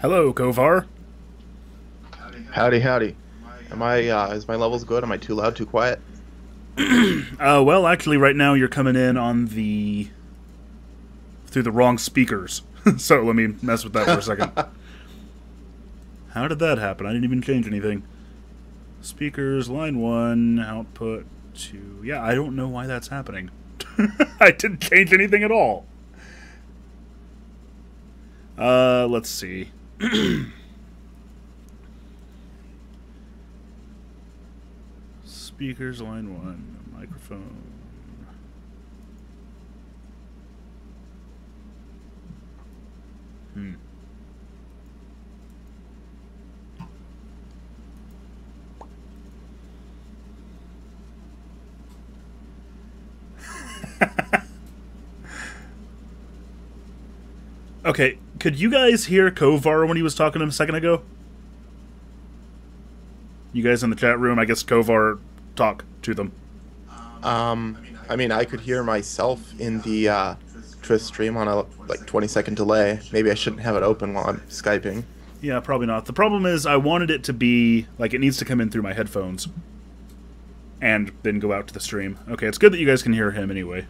Hello, Kovar. Howdy, howdy. Is my levels good? Am I too loud, too quiet? Well, actually, right now you're coming in on through the wrong speakers. So let me mess with that for a second. How did that happen? I didn't even change anything. Speakers, line 1, output 2. Yeah, I don't know why that's happening. I didn't change anything at all. Let's see. Speakers, line 1, microphone. Okay, could you guys hear Kovar when he was talking to him a second ago? You guys in the chat room, I guess Kovar talk to them. I could hear myself in the Twitch stream on a 20-second delay. Maybe I shouldn't have it open while I'm Skyping. Yeah, probably not. The problem is I wanted it to be, like, it needs to come in through my headphones. And then go out to the stream. Okay, it's good that you guys can hear him anyway.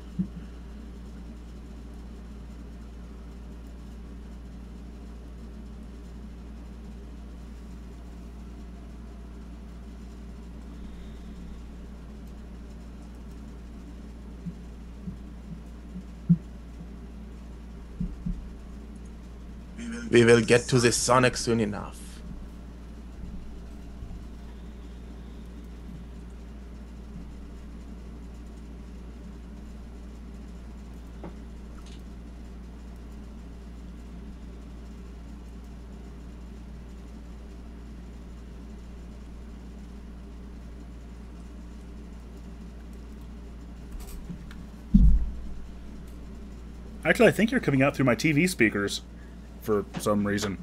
We will get to the Sonic soon enough. Actually, I think you're coming out through my TV speakers. For some reason.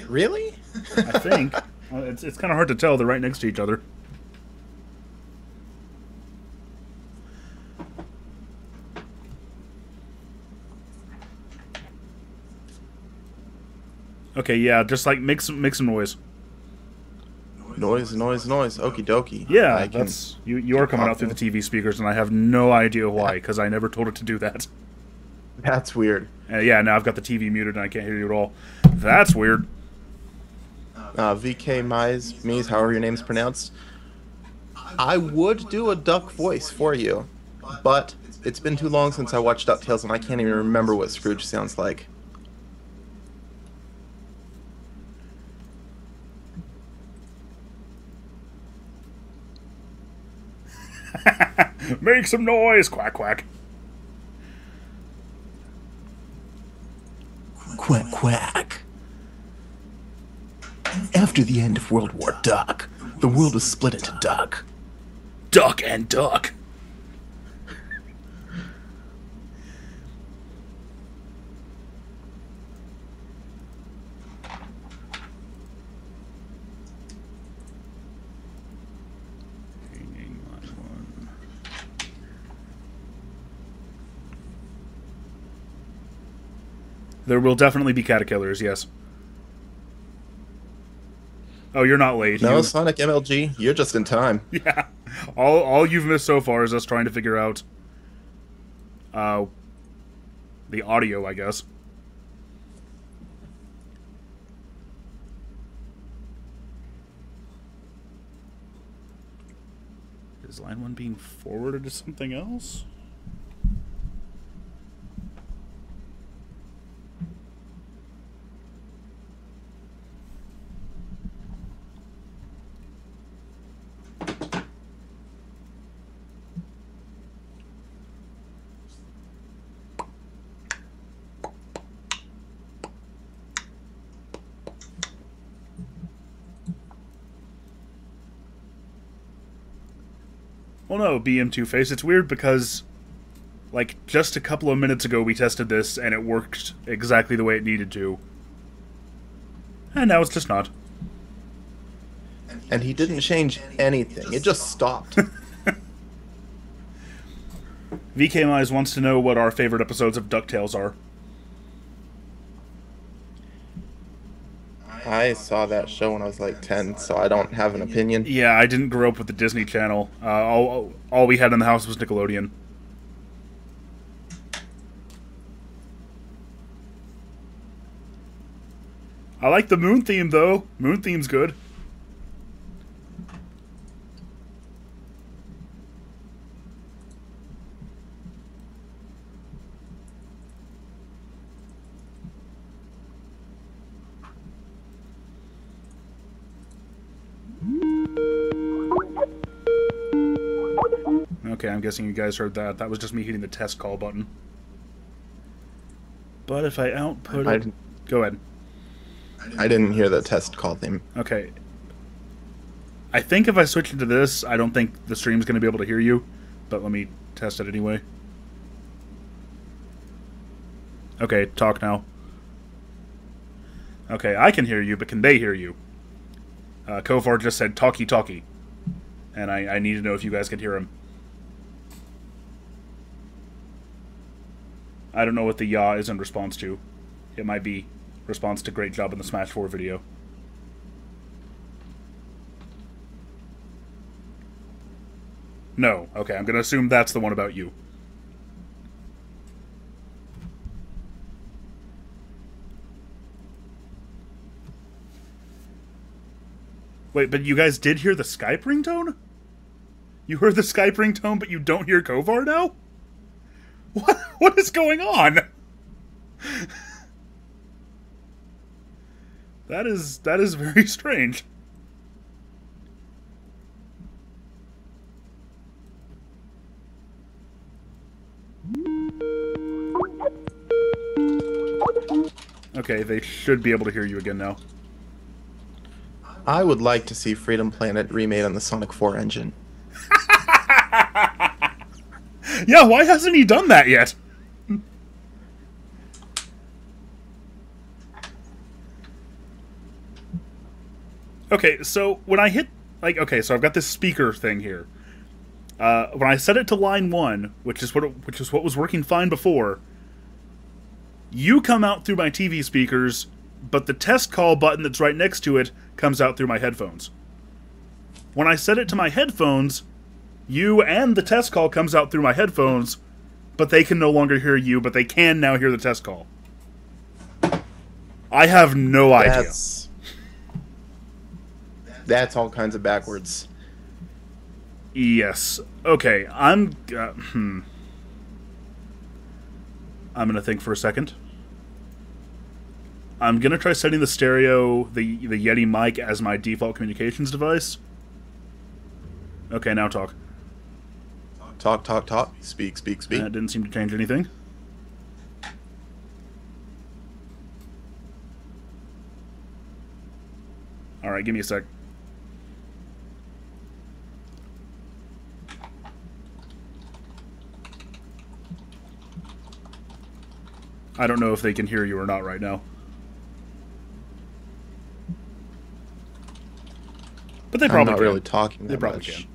Really? I think. It's kind of hard to tell. They're right next to each other. Okay, yeah, just like make some noise. Noise. Okie dokie. Yeah, that's you are coming out through the TV speakers, and I have no idea why, because I never told it to do that. That's weird. Yeah, now I've got the TV muted, and I can't hear you at all. That's weird. VK Mies, however your name's pronounced. I would do a duck voice for you, but it's been too long since I watched DuckTales, and I can't even remember what Scrooge sounds like. Make some noise, quack quack. Quack quack. After the end of World War Duck, the world was split into duck. Duck and duck. There will definitely be caterpillars, yes. Oh, you're not late. No, Sonic MLG, you're just in time. Yeah. All you've missed so far is us trying to figure out the audio, I guess. Is line 1 being forwarded to something else? Well, no, BM2Face. It's weird because, like, just a couple of minutes ago we tested this and it worked exactly the way it needed to. And now it's just not. And he didn't change anything. It just stopped. VK Mize wants to know what our favorite episodes of DuckTales are. I saw that show when I was like 10, so I don't have an opinion. Yeah, I didn't grow up with the Disney Channel. All we had in the house was Nickelodeon. I like the Moon theme, though. Moon theme's good. Okay, I'm guessing you guys heard that. That was just me hitting the test call button. But if I output it... Go ahead. I didn't hear the test call theme. Okay. I think if I switch into this, I don't think the stream's going to be able to hear you. But let me test it anyway. Okay, talk now. Okay, I can hear you, but can they hear you? Kovar just said talkie talkie. And I need to know if you guys can hear him. I don't know what the yaw is in response to. It might be response to great job in the Smash 4 video. No. Okay, I'm going to assume that's the one about you. Wait, but you guys did hear the Skype ringtone? You heard the Skype ringtone, but you don't hear Kovar now? What is going on? That is very strange. Okay, they should be able to hear you again now. I would like to see Freedom Planet remade on the Sonic 4 engine. Yeah, why hasn't he done that yet? Okay, so when I hit... okay, so I've got this speaker thing here. When I set it to line 1, which is what was working fine before, you come out through my TV speakers, but the test call button that's right next to it comes out through my headphones. When I set it to my headphones, you and the test call comes out through my headphones, but they can no longer hear you, but they can now hear the test call. I have no idea. That's all kinds of backwards. Yes. Okay, I'm gonna think for a second. I'm gonna try setting the stereo, the Yeti mic as my default communications device. Okay, now talk. Talk, talk, talk. Speak, speak, speak. That didn't seem to change anything. Alright, give me a sec. I don't know if they can hear you or not right now. But they probably I'm not can. really talking that They probably much. can.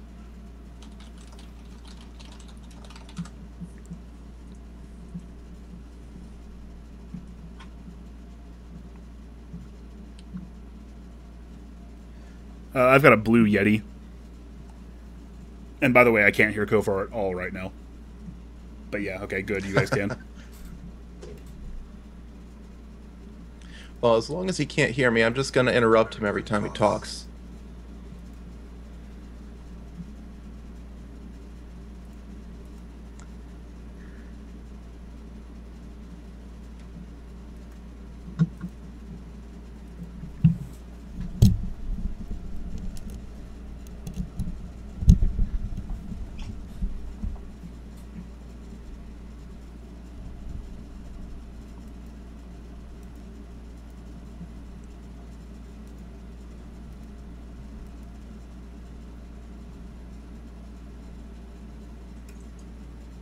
I've got a blue Yeti. And by the way, I can't hear Kovar at all right now. But yeah, okay, good. You guys can. Well, as long as he can't hear me, I'm just going to interrupt him every time he talks.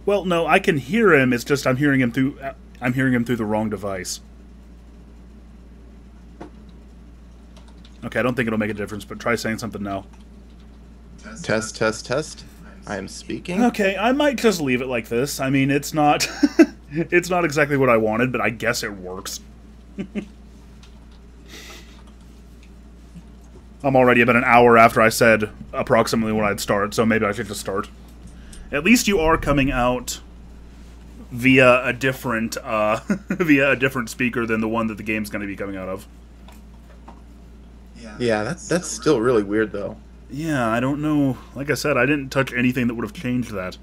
Well, no, I can hear him. It's just I'm hearing him through the wrong device. Okay, I don't think it'll make a difference, but try saying something now. Test, test, test. I am speaking. Okay, I might just leave it like this. I mean, it's not it's not exactly what I wanted, but I guess it works. I'm already about an hour after I said approximately when I'd start, so maybe I should just start. At least you are coming out via a different via a different speaker than the one that the game's going to be coming out of. Yeah, that's still really weird, though. Yeah, I don't know. Like I said, I didn't touch anything that would have changed that.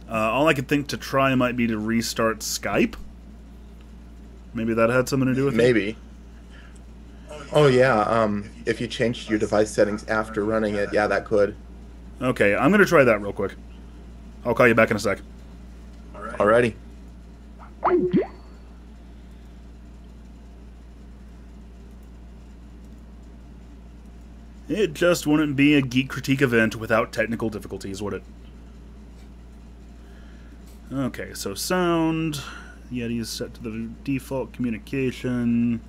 All I could think to try might be to restart Skype. Maybe that had something to do with it? Maybe. Oh, yeah, if you changed your device settings after running it, yeah, that could. Okay, I'm going to try that real quick. I'll call you back in a sec. Alrighty. It just wouldn't be a Geek Critique event without technical difficulties, would it? Okay, so sound. Yeti is set to the default communication.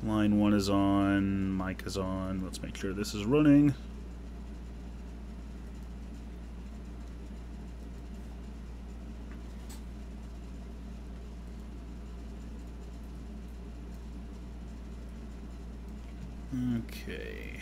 Line 1 is on. Mic is on. Let's make sure this is running. Okay.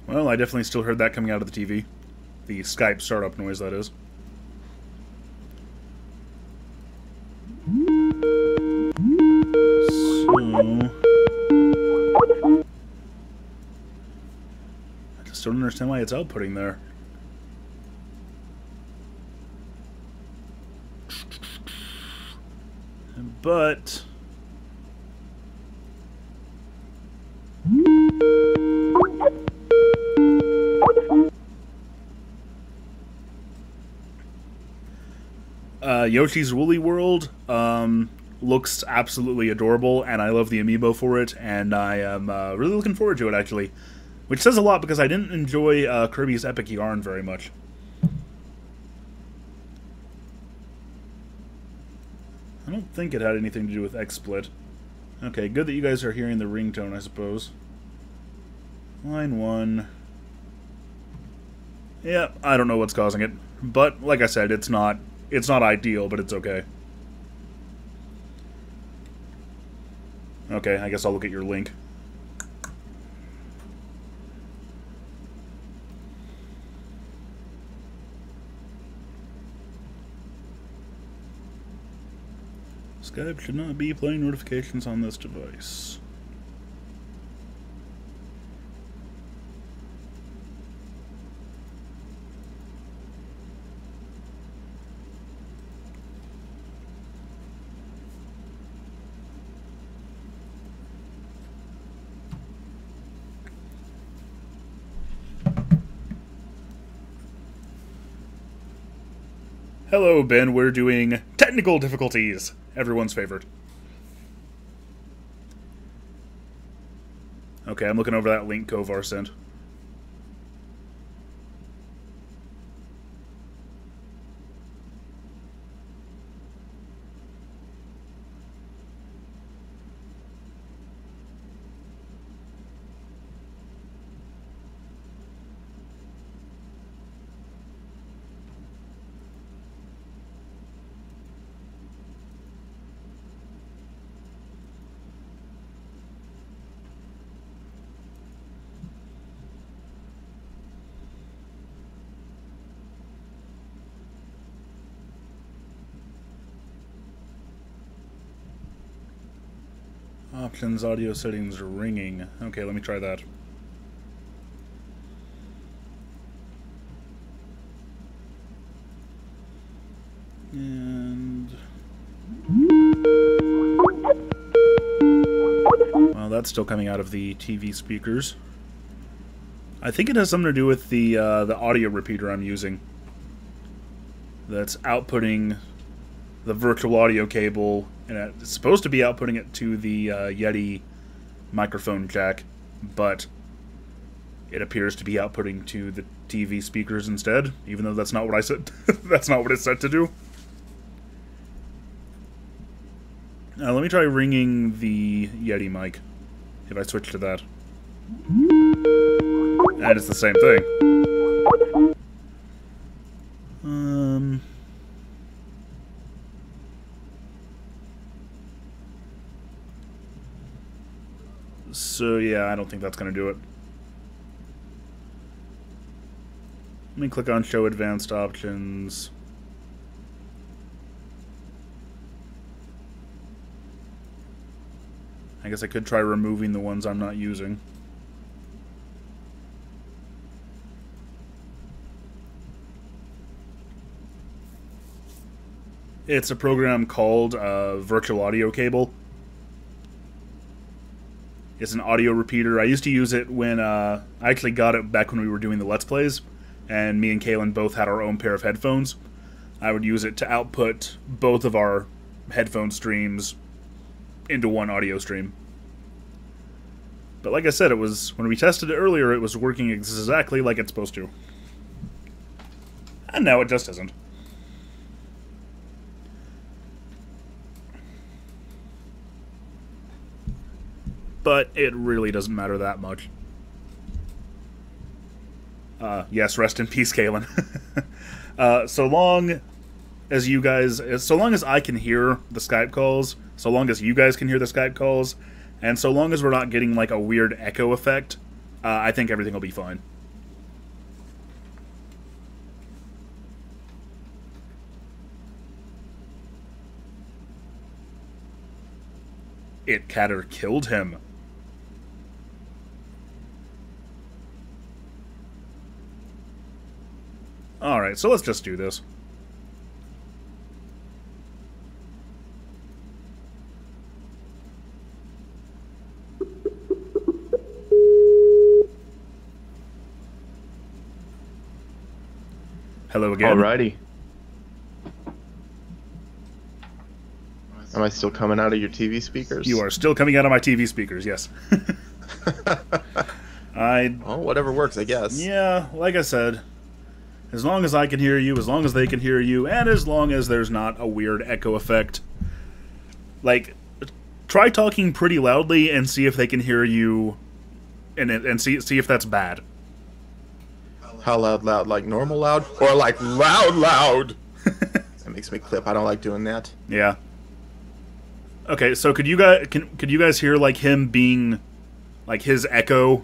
Well, I definitely still heard that coming out of the TV. The Skype startup noise, that is. I just don't understand why it's outputting there. But Yoshi's Woolly World looks absolutely adorable, and I love the amiibo for it, and I am really looking forward to it, actually. Which says a lot, because I didn't enjoy Kirby's Epic Yarn very much. I don't think it had anything to do with XSplit. Okay, good that you guys are hearing the ringtone, I suppose. Line 1. Yeah, I don't know what's causing it. But, like I said, it's not ideal, but it's okay. Okay, I guess I'll look at your link. Skype should not be playing notifications on this device. Hello, Ben. We're doing technical difficulties. Everyone's favorite. Okay, I'm looking over that link Kovar sent. Options, audio settings, ringing. Okay, let me try that. And... well, that's still coming out of the TV speakers. I think it has something to do with the audio repeater I'm using. That's outputting the virtual audio cable, and it's supposed to be outputting it to the Yeti microphone jack, but it appears to be outputting to the TV speakers instead, even though that's not what I said. That's not what it's set to do. Let me try ringing the Yeti mic, if I switch to that. And it's the same thing. So yeah, I don't think that's going to do it. Let me click on Show Advanced Options. I guess I could try removing the ones I'm not using. It's a program called Virtual Audio Cable. It's an audio repeater. I used to use it when I actually got it back when we were doing the Let's Plays, and me and Kaylin both had our own pair of headphones. I would use it to output both of our headphone streams into one audio stream. But like I said, it was when we tested it earlier, it was working exactly like it's supposed to. And now it just isn't. But it really doesn't matter that much. Yes, rest in peace, Kaylin. So long as you guys, so long as I can hear the Skype calls, so long as you guys can hear the Skype calls, and so long as we're not getting like a weird echo effect, I think everything will be fine. Itcatter killed him. Alright, so let's just do this. Hello again. Alrighty. Am I still coming out of your TV speakers? You are still coming out of my TV speakers, yes. Oh, whatever works, I guess. Yeah, like I said, as long as I can hear you, as long as they can hear you, and as long as there's not a weird echo effect. Like, try talking pretty loudly and see if they can hear you, and see if that's bad. How loud, loud? Like normal loud? Or like loud, loud? That makes me clip. I don't like doing that. Yeah. Okay, so could you guys hear like him being, like his echo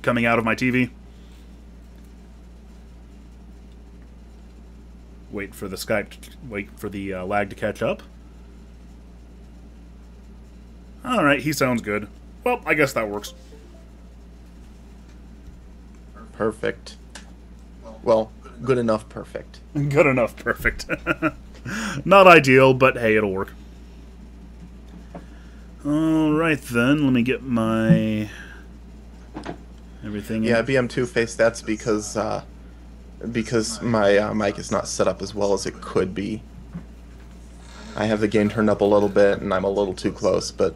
coming out of my TV? Wait for the lag to catch up. Alright, he sounds good. Well, I guess that works. Perfect. Well, good enough perfect. Good enough perfect. Not ideal, but hey, it'll work. Alright then, let me get my everything. Yeah, BM2 face, that's because my mic is not set up as well as it could be. I have the gain turned up a little bit and I'm a little too close, but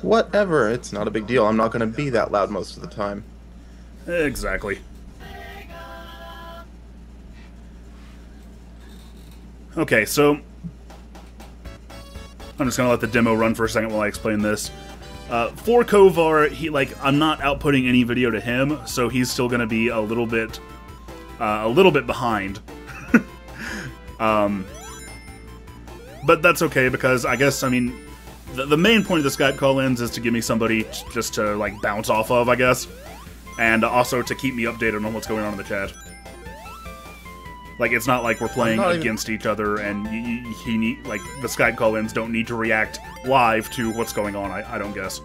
whatever, it's not a big deal. I'm not going to be that loud most of the time. Exactly. Okay, so I'm just gonna let the demo run for a second while I explain this. For Kovar, I'm not outputting any video to him, so he's still gonna be a little bit behind. But that's okay because I guess, I mean, the main point of the Skype call-ins is to give me somebody just to like bounce off of, I guess, and also to keep me updated on what's going on in the chat. Like, it's not like we're playing against each other, and the Skype call-ins don't need to react live to what's going on, I don't guess.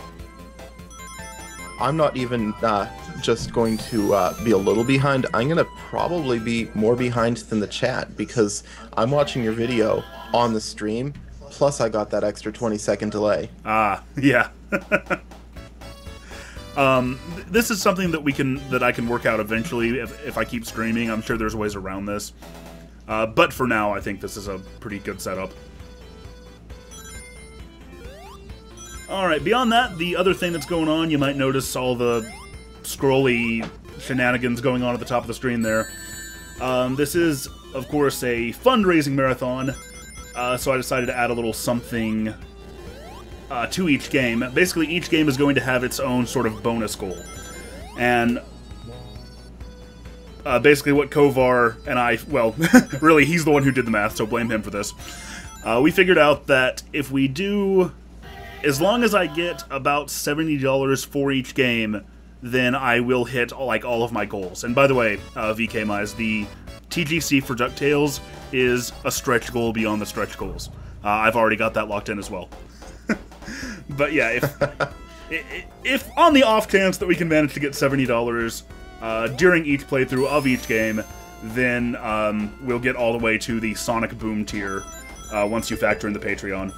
I'm not even just going to be a little behind. I'm going to probably be more behind than the chat, because I'm watching your video on the stream, plus I got that extra 20-second delay. Ah, yeah. This is something that I can work out eventually if I keep streaming. I'm sure there's ways around this. But for now, I think this is a pretty good setup. Alright, beyond that, the other thing that's going on, you might notice all the scrolly shenanigans going on at the top of the screen there. This is, of course, a fundraising marathon so I decided to add a little something to each game. Basically, each game is going to have its own sort of bonus goal. And basically what Kovar and I, well, really, he's the one who did the math, so blame him for this. We figured out that if we do, as long as I get about $70 for each game, then I will hit like all of my goals. And by the way, VK Mize, the TGC for DuckTales is a stretch goal beyond the stretch goals. I've already got that locked in as well. But yeah, if on the off chance that we can manage to get $70 during each playthrough of each game, then we'll get all the way to the Sonic Boom tier once you factor in the Patreon.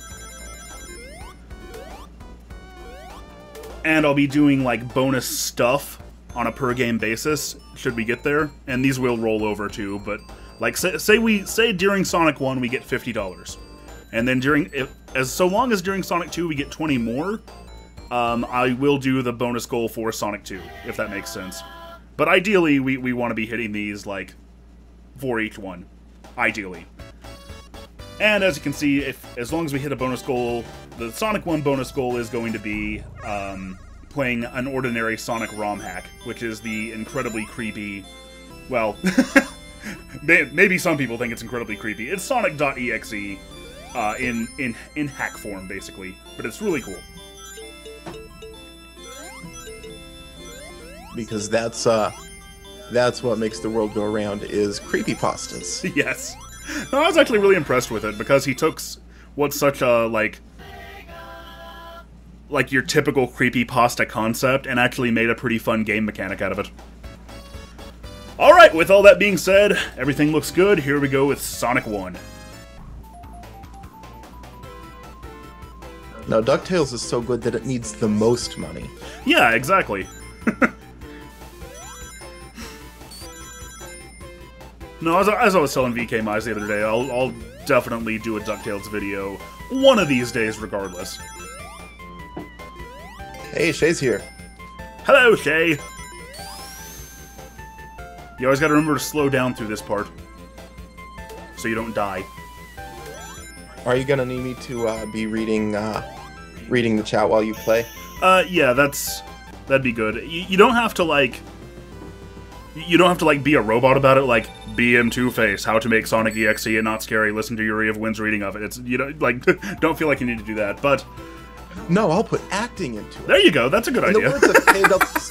And I'll be doing like bonus stuff on a per game basis should we get there, and these will roll over too. But like say during Sonic 1 we get $50, and then so long as during Sonic 2 we get 20 more, I will do the bonus goal for Sonic 2, if that makes sense. But ideally we want to be hitting these like for each one, ideally. And as you can see, as long as we hit a bonus goal, the Sonic 1 bonus goal is going to be playing an ordinary Sonic ROM hack, which is the incredibly creepy, well, maybe some people think it's incredibly creepy. It's Sonic.exe in hack form, basically, but it's really cool. Because that's what makes the world go around, is creepypastas. Yes. No, I was actually really impressed with it, because he took what's such a, like your typical creepypasta concept and actually made a pretty fun game mechanic out of it. Alright, with all that being said, everything looks good. Here we go with Sonic 1. Now, DuckTales is so good that it needs the most money. Yeah, exactly. No, as I was telling VK Mize the other day, I'll definitely do a DuckTales video one of these days regardless. Hey, Shay's here. Hello, Shay! You always gotta remember to slow down through this part, so you don't die. Are you gonna need me to be reading the chat while you play? Yeah, that'd be good. You don't have to, like... You don't have to, like, be a robot about it, like, BM Two-Face, how to make Sonic EXE and not scary, listen to Yuri of Wynn's reading of it. It's, you know, like, don't feel like you need to do that, but... No, I'll put acting into it. There you go, that's a good idea. In the words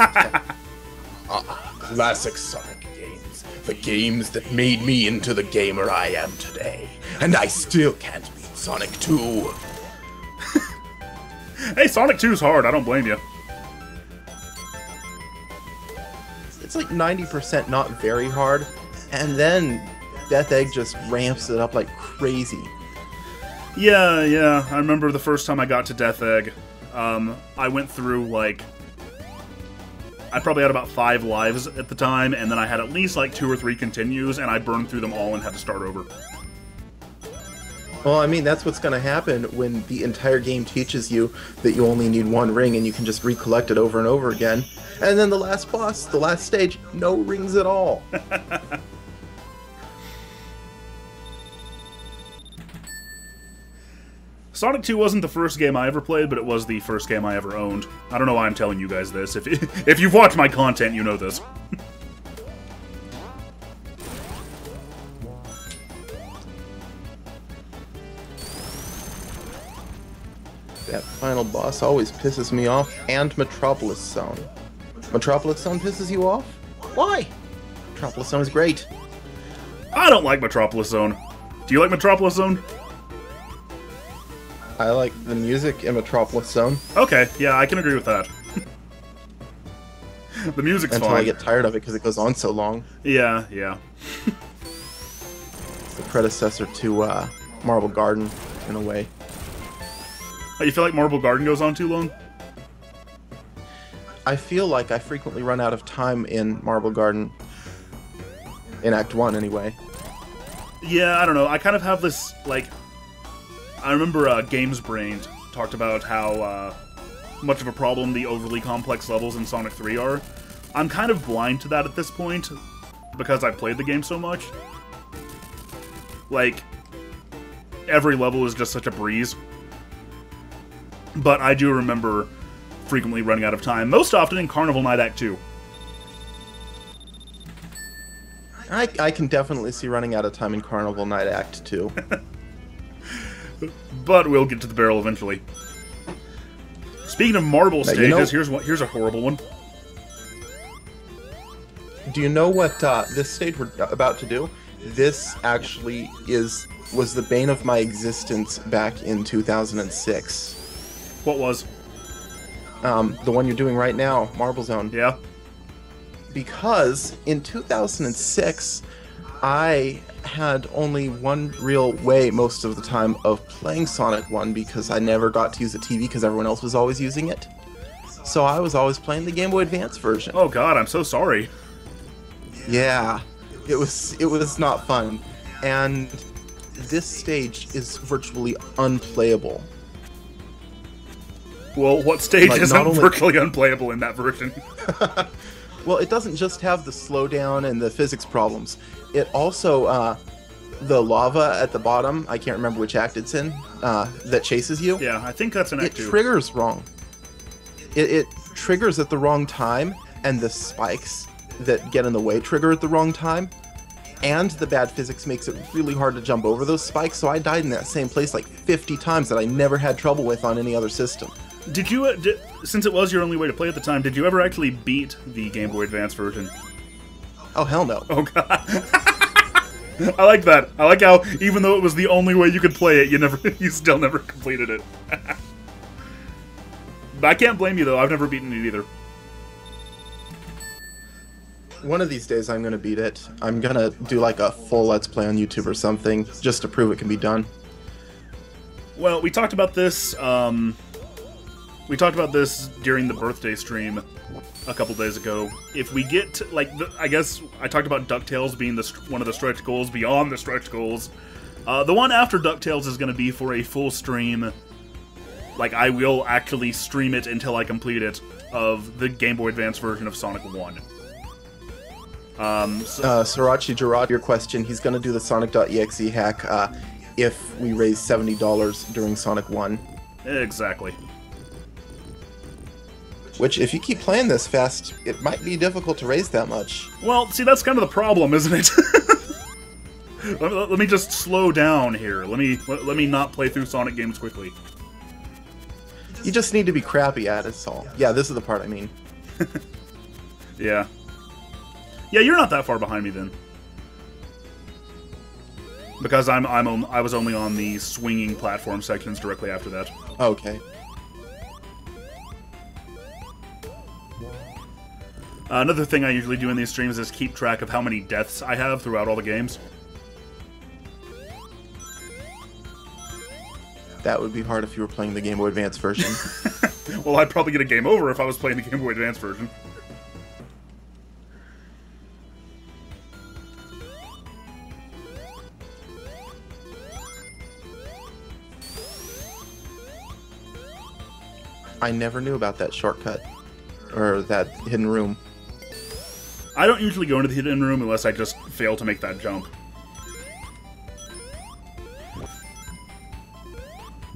of classic Sonic games. The games that made me into the gamer I am today. And I still can't beat Sonic 2. Hey, Sonic 2's hard, I don't blame you. It's like 90% not very hard, and then Death Egg just ramps it up like crazy. Yeah, I remember the first time I got to Death Egg, I went through, like... I probably had about 5 lives at the time, and then I had at least, like, 2 or 3 continues, and I burned through them all and had to start over. Well, I mean, that's what's going to happen when the entire game teaches you that you only need 1 ring and you can just recollect it over and over again. And then the last boss, the last stage, no rings at all. Sonic 2 wasn't the first game I ever played, but it was the first game I ever owned. I don't know why I'm telling you guys this. If you've watched my content, you know this. That final boss always pisses me off, and Metropolis Zone. Metropolis Zone pisses you off? Why? Metropolis Zone is great. I don't like Metropolis Zone. Do you like Metropolis Zone? I like the music in Metropolis Zone. Okay, yeah, I can agree with that. The music's Until fine. I get tired of it because it goes on so long. Yeah. It's the predecessor to Marble Garden, in a way. Oh, you feel like Marble Garden goes on too long? I feel like I frequently run out of time in Marble Garden. In Act 1, anyway. Yeah, I don't know. I kind of have this, like... I remember Games Brain talked about how much of a problem the overly complex levels in Sonic 3 are. I'm kind of blind to that at this point, because I played the game so much. Like, every level is just such a breeze. But I do remember frequently running out of time, most often in Carnival Night Act 2. I can definitely see running out of time in Carnival Night Act 2. But we'll get to the barrel eventually. Speaking of marble Now, stages, here's a horrible one. Do you know what this stage we're about to do? This actually was the bane of my existence back in 2006. What was? The one you're doing right now, Marble Zone. Yeah? Because in 2006, I had only one real way most of the time of playing Sonic 1 because I never got to use a TV because everyone else was always using it. So I was always playing the Game Boy Advance version. Oh god, I'm so sorry. Yeah, it was not fun. And this stage is virtually unplayable. Well, what stage Like, isn't not only- virtually unplayable in that version? Well, it doesn't just have the slowdown and the physics problems. It also, the lava at the bottom, I can't remember which act it's in, that chases you. Yeah, I think that's an It Act 2. triggers wrong. It triggers at the wrong time, and the spikes that get in the way trigger at the wrong time. And the bad physics makes it really hard to jump over those spikes, so I died in that same place like 50 times that I never had trouble with on any other system. Did you, since it was your only way to play at the time, did you ever actually beat the Game Boy Advance version? Oh, hell no. Oh god. I like that. I like how, even though it was the only way you could play it, you still never completed it. I can't blame you though, I've never beaten it either. One of these days I'm gonna beat it. I'm gonna do like a full Let's Play on YouTube or something, just to prove it can be done. Well, we talked about this, during the birthday stream a couple days ago. If we get, I guess I talked about DuckTales being one of the stretch goals beyond the stretch goals. The one after DuckTales is going to be for a full stream. Like, I will actually stream it until I complete it, of the Game Boy Advance version of Sonic 1. Sriracha Gerard, your question, he's gonna do the Sonic.exe hack if we raise $70 during Sonic 1. Exactly. Which, if you keep playing this fast, it might be difficult to raise that much. Well, see, that's kind of the problem, isn't it? let me just slow down here. Let me not play through Sonic games quickly. You just need to be crappy at it, that's all. Yeah, this is the part I mean. Yeah. Yeah, you're not that far behind me then. Because I was only on the swinging platform sections directly after that. Okay. Another thing I usually do in these streams is keep track of how many deaths I have throughout all the games. That would be hard if you were playing the Game Boy Advance version. Well, I'd probably get a game over if I was playing the Game Boy Advance version. I never knew about that shortcut. Or that hidden room. I don't usually go into the hidden room unless I just fail to make that jump.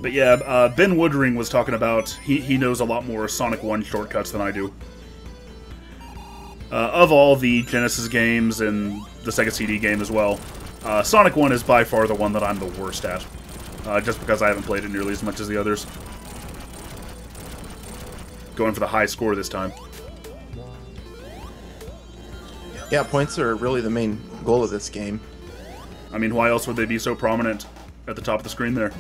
But yeah, Ben Woodring was talking about, he knows a lot more Sonic 1 shortcuts than I do. Of all the Genesis games and the Sega CD game as well, Sonic 1 is by far the one that I'm the worst at. Just because I haven't played it nearly as much as the others. Going for the high score this time. Yeah, points are really the main goal of this game. I mean, why else would they be so prominent at the top of the screen there?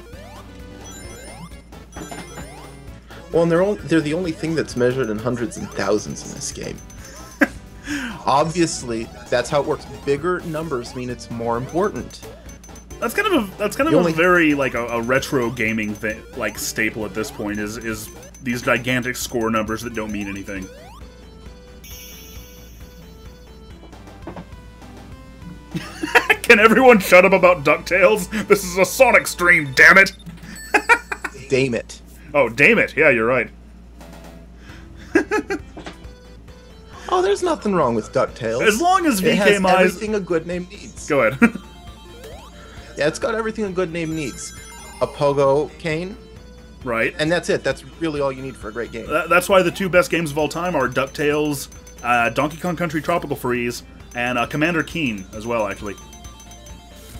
Well, and they're the only thing that's measured in hundreds and thousands in this game. Obviously, that's how it works. Bigger numbers mean it's more important. That's kind of a very like a retro gaming thing, like staple at this point is these gigantic score numbers that don't mean anything. Can everyone shut up about DuckTales? This is a Sonic stream, damn it! Damn it. Oh, damn it! Yeah, you're right. Oh, there's nothing wrong with DuckTales. As long as it has VK Mize... everything a good name needs. Go ahead. Yeah, it's got everything a good name needs. A pogo cane, Right. and that's it. That's really all you need for a great game. That's why the 2 best games of all time are DuckTales, Donkey Kong Country Tropical Freeze, and Commander Keen as well, actually.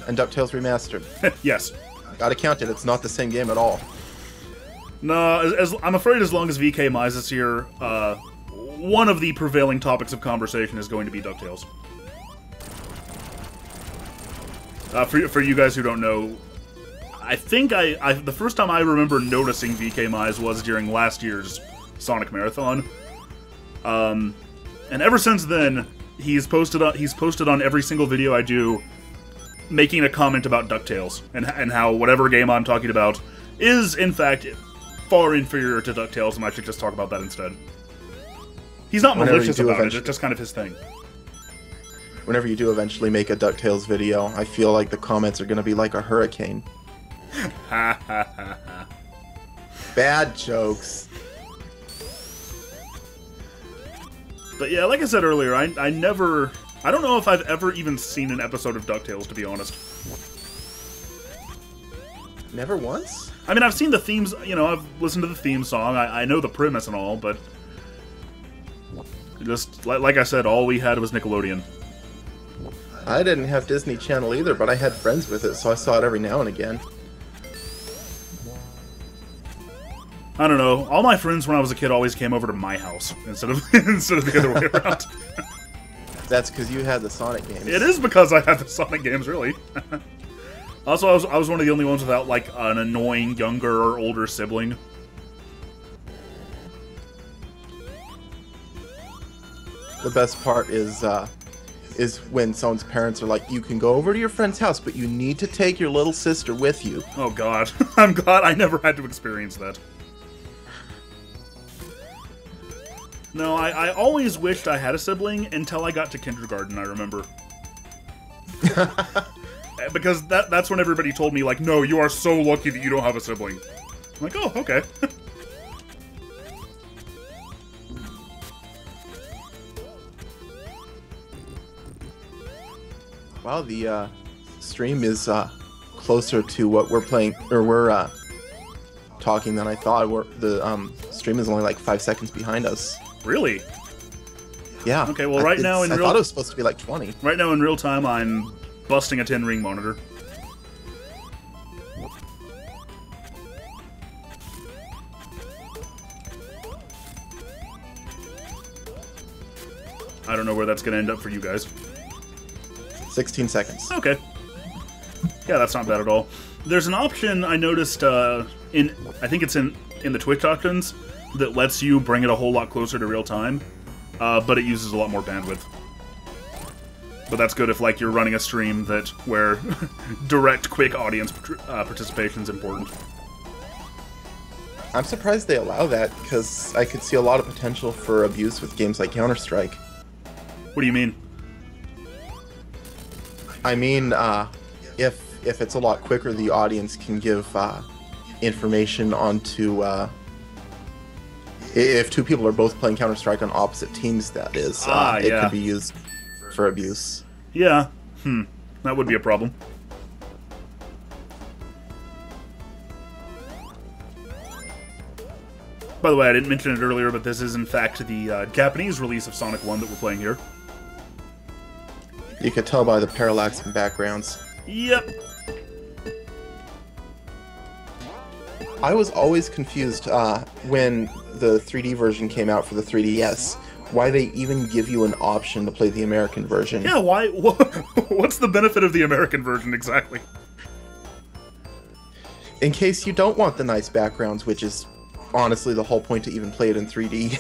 And DuckTales Remastered. Yes. Gotta count it. It's not the same game at all. No, I'm afraid as long as VK Mize is here, one of the prevailing topics of conversation is going to be DuckTales. For you guys who don't know, I think the first time I remember noticing VK Mize was during last year's Sonic Marathon. And ever since then, he's posted on every single video I do, making a comment about DuckTales and how whatever game I'm talking about is in fact far inferior to DuckTales, and I should just talk about that instead. He's not malicious about it; it's just kind of his thing. Whenever you do eventually make a DuckTales video, I feel like the comments are going to be like a hurricane. Ha ha ha ha. Bad jokes. But yeah, like I said earlier, I don't know if I've ever even seen an episode of DuckTales, to be honest. Never once? I mean, I've seen the themes, I've listened to the theme song, I know the premise and all, but just, like I said, all we had was Nickelodeon. I didn't have Disney Channel either, but I had friends with it, so I saw it every now and again. I don't know. All my friends when I was a kid always came over to my house instead of the other way around. That's because you had the Sonic games. It is because I had the Sonic games, really. Also, I was one of the only ones without like an annoying younger or older sibling. The best part is when someone's parents are like, you can go over to your friend's house, but you need to take your little sister with you. Oh god. I'm glad I never had to experience that. No, I always wished I had a sibling until I got to kindergarten, I remember. Because that's when everybody told me, like, no, you are so lucky that you don't have a sibling. I'm like, oh, okay. Wow, the stream is closer to what we're playing, or we're talking than I thought. The stream is only like 5 seconds behind us. Really? Yeah. Okay, well, right now in I thought it was supposed to be like 20. Right now in real time, I'm busting a 10-ring monitor. I don't know where that's going to end up for you guys. 16 seconds. Okay. Yeah, that's not bad at all. There's an option I noticed I think it's in the Twitch options that lets you bring it a whole lot closer to real time, but it uses a lot more bandwidth. But that's good if like you're running a stream where direct, quick audience participation is important. I'm surprised they allow that, because I could see a lot of potential for abuse with games like Counter-Strike. What do you mean? I mean, if it's a lot quicker, the audience can give information onto... if 2 people are both playing Counter-Strike on opposite teams, that is, it could be used for abuse. Yeah. That would be a problem. By the way, I didn't mention it earlier, but this is in fact the Japanese release of Sonic 1 that we're playing here. You could tell by the parallax in backgrounds. Yep. I was always confused when the 3D version came out for the 3DS, why they even give you an option to play the American version. Yeah, why? What's the benefit of the American version exactly? In case you don't want the nice backgrounds, which is honestly the whole point to even play it in 3D.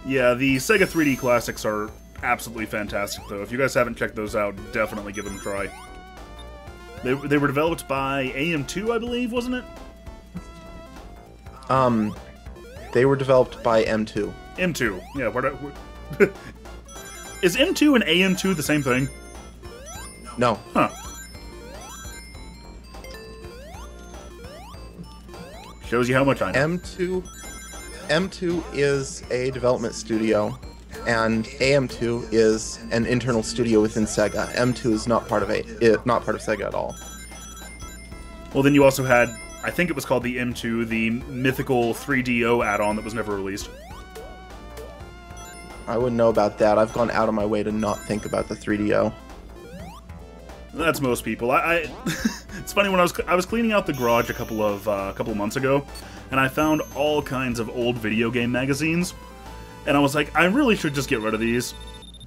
Yeah, the Sega 3D classics are absolutely fantastic, though. If you guys haven't checked those out, definitely give them a try. They were developed by AM2, I believe, wasn't it? They were developed by M2. M2, yeah. Is M2 and AM2 the same thing? No. Huh. Shows you how much I know. M2 is a development studio and AM2 is an internal studio within Sega. M2 is not part of not part of Sega at all. Well, then you also had, I think it was called the M2, the mythical 3DO add-on that was never released. I wouldn't know about that. I've gone out of my way to not think about the 3DO. That's most people. It's funny, when I was cleaning out the garage a couple of months ago, and I found all kinds of old video game magazines, and I was like, I really should just get rid of these,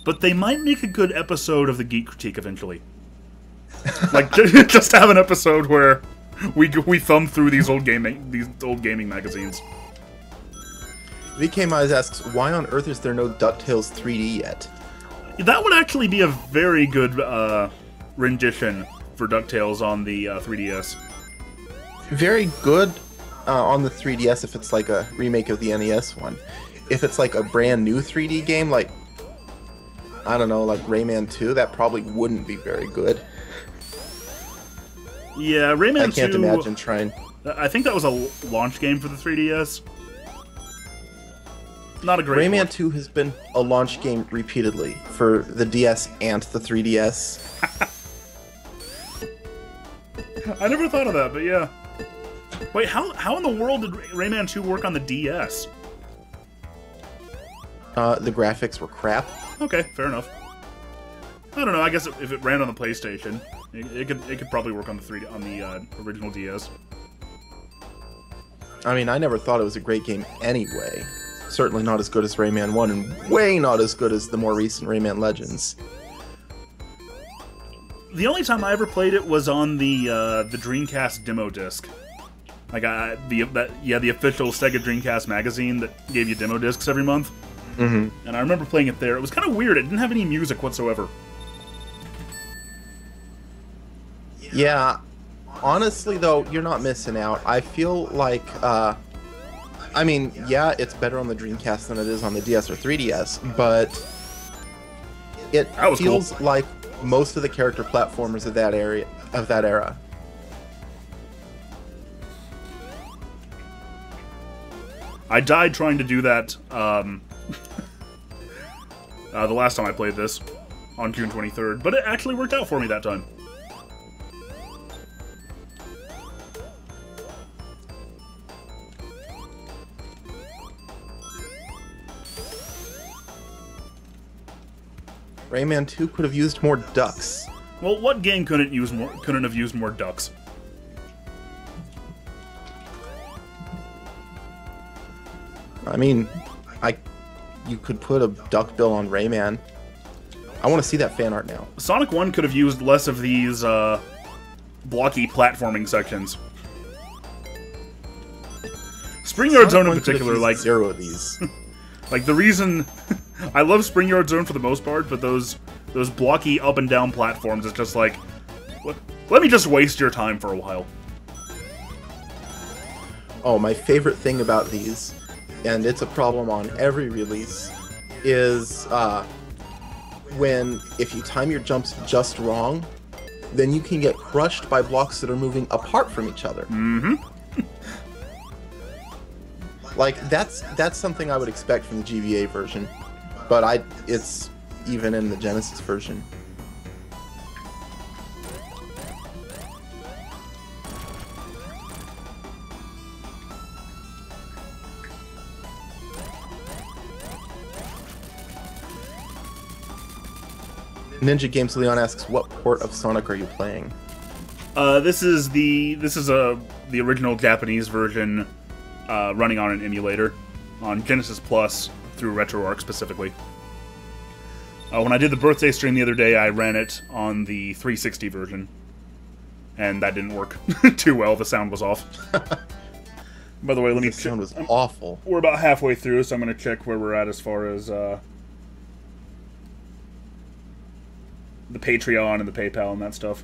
but they might make a good episode of the Geek Critique eventually. Like, just have an episode where we thumb through these old gaming magazines. VK Mize asks, why on earth is there no DuckTales 3D yet? That would actually be a very good rendition for DuckTales on the 3DS. Very good on the 3DS if it's like a remake of the NES one. If it's like a brand new 3D game, like, I don't know, like Rayman 2, that probably wouldn't be very good. Yeah, Rayman 2... I can't imagine trying... I think that was a launch game for the 3DS. Not a great Rayman one. 2 has been a launch game repeatedly for the DS and the 3DS. I never thought of that, but yeah. Wait, how in the world did Rayman 2 work on the DS? The graphics were crap. Okay, fair enough. I don't know. I guess if it ran on the PlayStation, it could probably work on the original DS. I mean, I never thought it was a great game anyway. Certainly not as good as Rayman 1, and way not as good as the more recent Rayman Legends. The only time I ever played it was on the Dreamcast demo disc. Like the official Sega Dreamcast magazine that gave you demo discs every month. Mm-hmm. And I remember playing it there. It was kind of weird. It didn't have any music whatsoever. Yeah, honestly though, you're not missing out. I feel like, I mean, yeah, it's better on the Dreamcast than it is on the DS or 3DS, but it feels cool. like most of the character platformers of that era. I died trying to do that the last time I played this on June 23rd, but it actually worked out for me that time. Rayman 2 could have used more ducks. Well, what game couldn't have used more ducks? I mean, you could put a duck bill on Rayman. I want to see that fan art now. Sonic 1 could have used less of these blocky platforming sections. Spring Yard Zone in particular, like zero of these. Like the reason I love Spring Yard Zone for the most part, but those blocky up and down platforms is just like, let me just waste your time for a while. Oh, my favorite thing about these, and it's a problem on every release, is if you time your jumps just wrong, then you can get crushed by blocks that are moving apart from each other. Mm-hmm. Like, that's something I would expect from the GBA version, but it's even in the Genesis version. Ninja Games Leon asks, what port of Sonic are you playing? This is the original Japanese version, running on an emulator on Genesis Plus through RetroArch specifically. When I did the birthday stream the other day, I ran it on the 360 version, and that didn't work too well. The sound was off. By the way, let me check. The sound was awful. We're about halfway through, so I'm going to check where we're at as far as the Patreon and the PayPal and that stuff.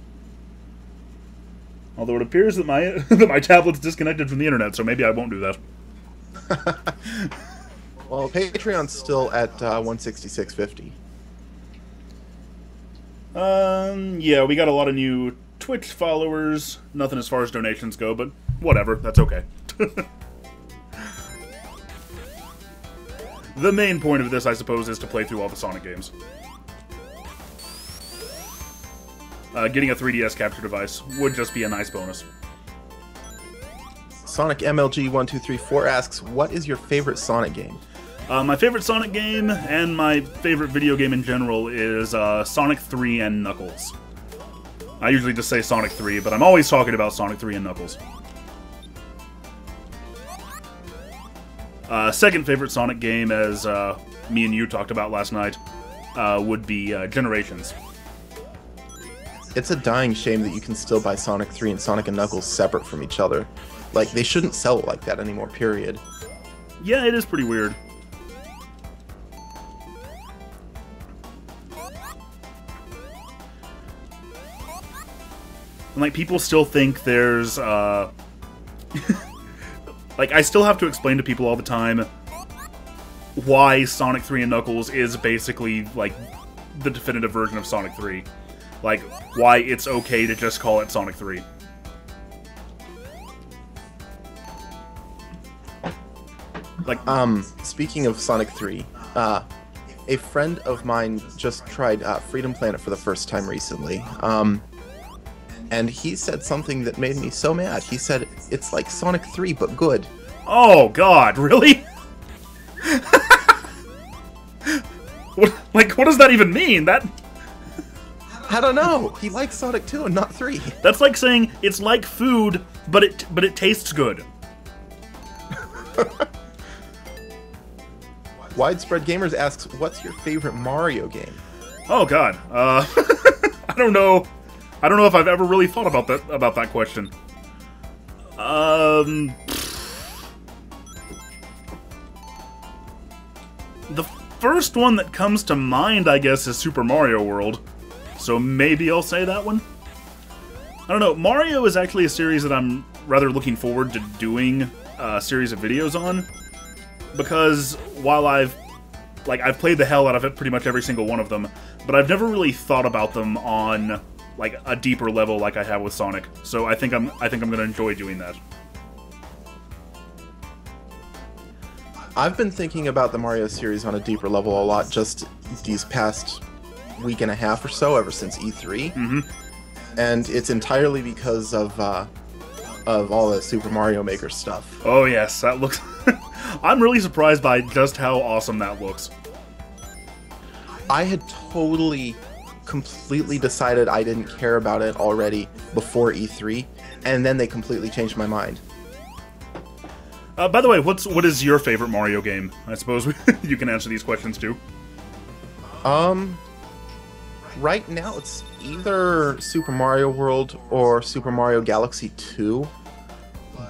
Although it appears that my tablet's disconnected from the internet, so maybe I won't do that. Well, Patreon's still at 166.50. Yeah, we got a lot of new Twitch followers. Nothing as far as donations go, but whatever, that's okay. the main point of this, I suppose, is to play through all the Sonic games. Getting a 3DS capture device would just be a nice bonus. Sonic MLG1234 asks, what is your favorite Sonic game? My favorite Sonic game, and my favorite video game in general, is Sonic 3 and Knuckles. I usually just say Sonic 3, but I'm always talking about Sonic 3 and Knuckles. Second favorite Sonic game, as me and you talked about last night, would be Generations. It's a dying shame that you can still buy Sonic 3 and Sonic and Knuckles separate from each other. Like, they shouldn't sell it like that anymore, period. Yeah, it is pretty weird. And, like, people still think there's, like, I still have to explain to people all the time why Sonic 3 and Knuckles is basically, like, the definitive version of Sonic 3. Like, why it's okay to just call it Sonic 3. Like, speaking of Sonic 3, a friend of mine just tried Freedom Planet for the first time recently. And he said something that made me so mad. He said, it's like Sonic 3, but good. oh, God, really? What does that even mean? I don't know. He likes Sonic 2 and not 3. That's like saying it's like food, but it tastes good. Widespread Gamers asks, what's your favorite Mario game? Oh, God. I don't know. I don't know if I've ever really thought about that question. The first one that comes to mind, I guess, is Super Mario World. So maybe I'll say that one. I don't know. Mario is actually a series that I'm rather looking forward to doing a series of videos on. Because while I've played the hell out of it, pretty much every single one of them, but I've never really thought about them on like a deeper level like I have with Sonic. So I think I'm gonna enjoy doing that. I've been thinking about the Mario series on a deeper level a lot just these past week and a half or so, ever since E3. Mm-hmm. And it's entirely because of all the Super Mario Maker stuff. Oh yes, that looks... I'm really surprised by just how awesome that looks. I had completely decided I didn't care about it already before E3, and then they completely changed my mind. By the way, what is your favorite Mario game? I suppose you can answer these questions too. Right now it's either Super Mario World or Super Mario Galaxy 2.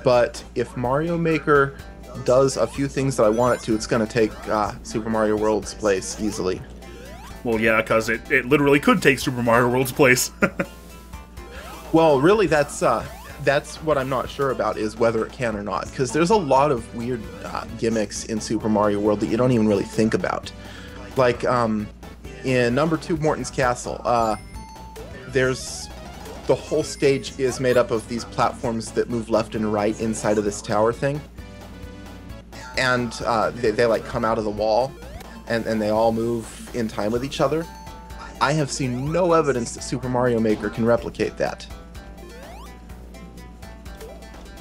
But if Mario Maker does a few things that I want it to, it's going to take Super Mario World's place easily. Well, yeah, because it literally could take Super Mario World's place. Well, really, that's what I'm not sure about, is whether it can or not. Because there's a lot of weird gimmicks in Super Mario World that you don't even really think about. Like, in number 2, Morton's Castle, there's... the whole stage is made up of these platforms that move left and right inside of this tower thing. And they like come out of the wall, and they all move in time with each other. I have seen no evidence that Super Mario Maker can replicate that.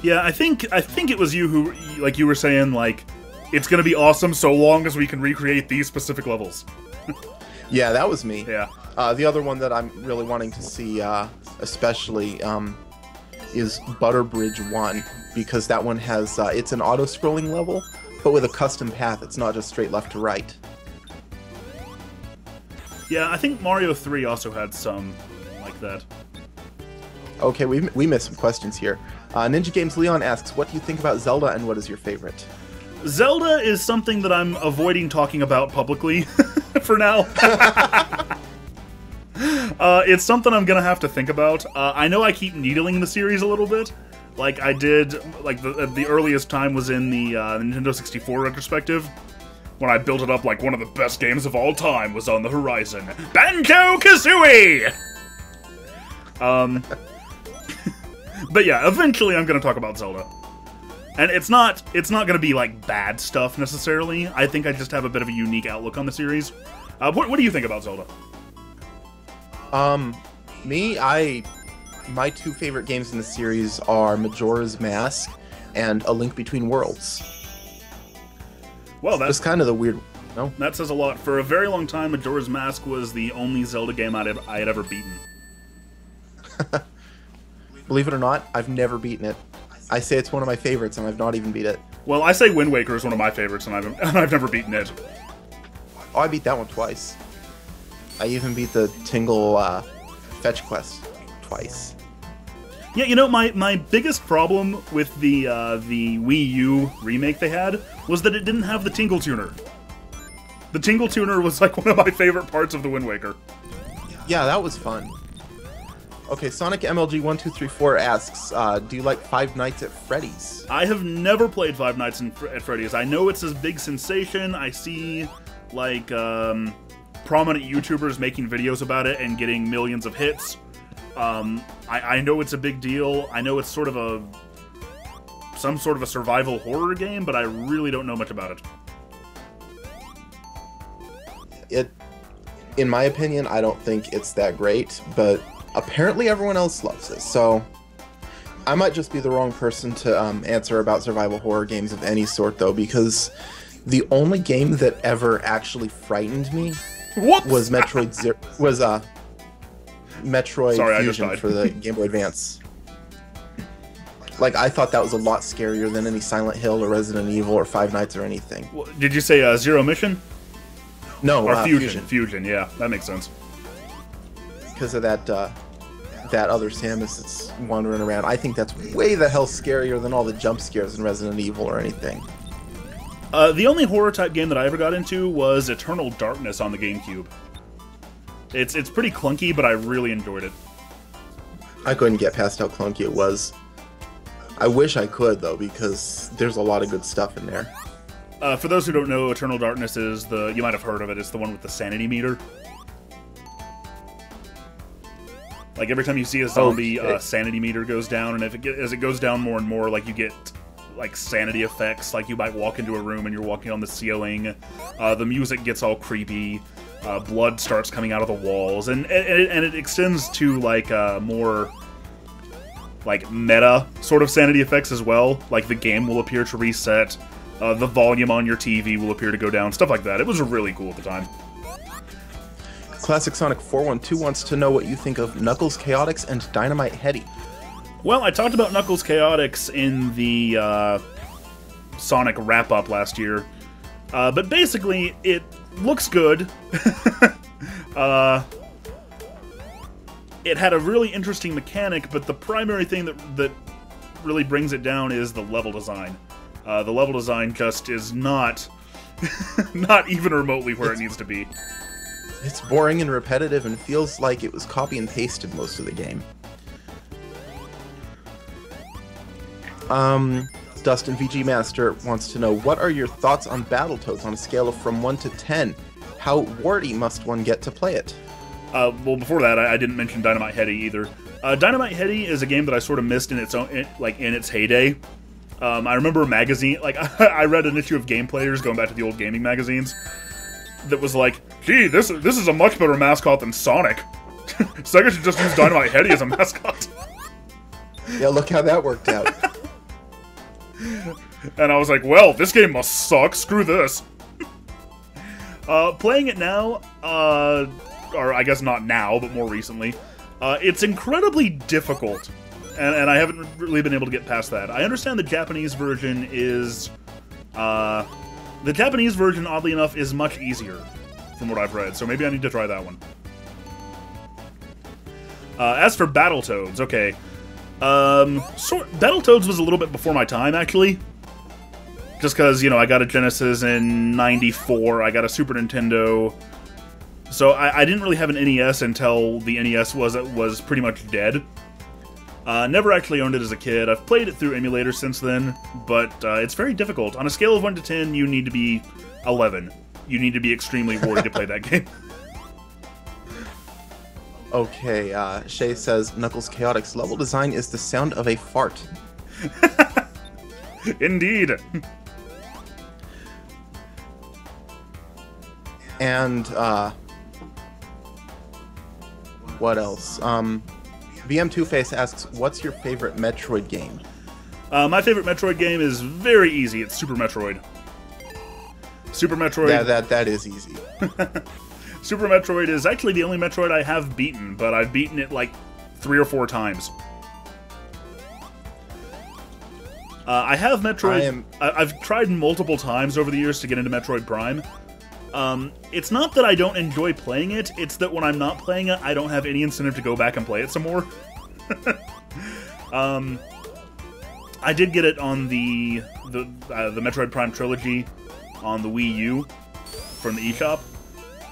Yeah, I think it was you who, like you were saying, like, it's gonna be awesome so long as we can recreate these specific levels. Yeah, that was me. Yeah. The other one that I'm really wanting to see, especially, is Butter Bridge 1, because that one has, it's an auto-scrolling level, but with a custom path. It's not just straight left to right. Yeah, I think Mario 3 also had some like that. Okay, we missed some questions here. Ninja Games Leon asks, what do you think about Zelda, and what is your favorite? Zelda is something that I'm avoiding talking about publicly for now. It's something I'm gonna have to think about. I know I keep needling the series a little bit. Like I did, like the earliest time was in the Nintendo 64 retrospective, when I built it up like one of the best games of all time was on the horizon. Banjo-Kazooie! But yeah, eventually I'm gonna talk about Zelda. And it's not going to be like bad stuff necessarily. I think I just have a bit of a unique outlook on the series. What do you think about Zelda? My two favorite games in the series are Majora's Mask and A Link Between Worlds. Well, that's kind of the weird. No, that says a lot. For a very long time, Majora's Mask was the only Zelda game I had ever beaten. Believe it or not, I've never beaten it. I say it's one of my favorites, and I've not even beat it. Well, I say Wind Waker is one of my favorites, and I've never beaten it. Oh, I beat that one twice. I even beat the Tingle fetch quest twice. Yeah, you know, my biggest problem with the Wii U remake they had was that it didn't have the Tingle Tuner. The Tingle Tuner was like one of my favorite parts of the Wind Waker. Yeah, that was fun. Okay, Sonic MLG1234 asks, do you like Five Nights at Freddy's? I have never played Five Nights at Freddy's. I know it's a big sensation. I see, like, prominent YouTubers making videos about it and getting millions of hits. I know it's a big deal. I know it's sort of some sort of a survival horror game, but I really don't know much about it. In my opinion, I don't think it's that great, but apparently everyone else loves it, so I might just be the wrong person to answer about survival horror games of any sort, though, because the only game that ever actually frightened me was Metroid Fusion for the Game Boy Advance. Like, I thought that was a lot scarier than any Silent Hill or Resident Evil or Five Nights or anything. Did you say Zero Mission? No, or Fusion. Fusion, yeah, that makes sense. Because of that other Samus that's wandering around. I think that's way the hell scarier than all the jump scares in Resident Evil or anything. The only horror type game that I ever got into was Eternal Darkness on the GameCube. It's pretty clunky, but I really enjoyed it. I couldn't get past how clunky it was. I wish I could, though, because there's a lot of good stuff in there. For those who don't know, Eternal Darkness is you might have heard of it, it's the one with the sanity meter. Like, every time you see a zombie, sanity meter goes down, and as it goes down more and more, like, you get, like, sanity effects. Like, you might walk into a room and you're walking on the ceiling, the music gets all creepy, blood starts coming out of the walls, and it extends to, like, more, like, meta sort of sanity effects as well. Like, the game will appear to reset, the volume on your TV will appear to go down, stuff like that. It was really cool at the time. Classic Sonic 412 wants to know what you think of Knuckles Chaotix and Dynamite Headdy. Well, I talked about Knuckles Chaotix in the Sonic wrap-up last year, but basically, it looks good. It had a really interesting mechanic, but the primary thing that really brings it down is the level design. The level design just is not even remotely where it needs to be. It's boring and repetitive and feels like it was copy and pasted most of the game. Dustin VG Master wants to know, what are your thoughts on Battletoads on a scale of from 1 to 10? How warty must one get to play it? Well, before that, I didn't mention Dynamite Headdy either. Dynamite Headdy is a game that I sort of missed in its heyday. I remember a magazine, like, I read an issue of Game Players, going back to the old gaming magazines, that was like, gee, this is a much better mascot than Sonic. Sega should just use Dynamite Headdy as a mascot. Yeah, look how that worked out. And I was like, well, this game must suck, screw this. Playing it now, or I guess not now, but more recently, it's incredibly difficult. And I haven't really been able to get past that. I understand the Japanese version is... the Japanese version, oddly enough, is much easier, from what I've read, so maybe I need to try that one. As for Battletoads, okay. Battletoads was a little bit before my time, actually. Just because, you know, I got a Genesis in '94, I got a Super Nintendo... So I didn't really have an NES until the NES was pretty much dead. Never actually owned it as a kid. I've played it through emulators since then, but it's very difficult. On a scale of 1 to 10, you need to be 11. You need to be extremely worried to play that game. Okay, Shay says, Knuckles Chaotix level design is the sound of a fart. Indeed. And what else? VM2Face asks, "What's your favorite Metroid game?" My favorite Metroid game is very easy. It's Super Metroid. Super Metroid. Yeah, that is easy. Super Metroid is actually the only Metroid I have beaten, but I've beaten it like 3 or 4 times. I have Metroid. I've tried multiple times over the years to get into Metroid Prime. It's not that I don't enjoy playing it, it's that when I'm not playing it, I don't have any incentive to go back and play it some more. I did get it on the Metroid Prime trilogy on the Wii U from the eShop.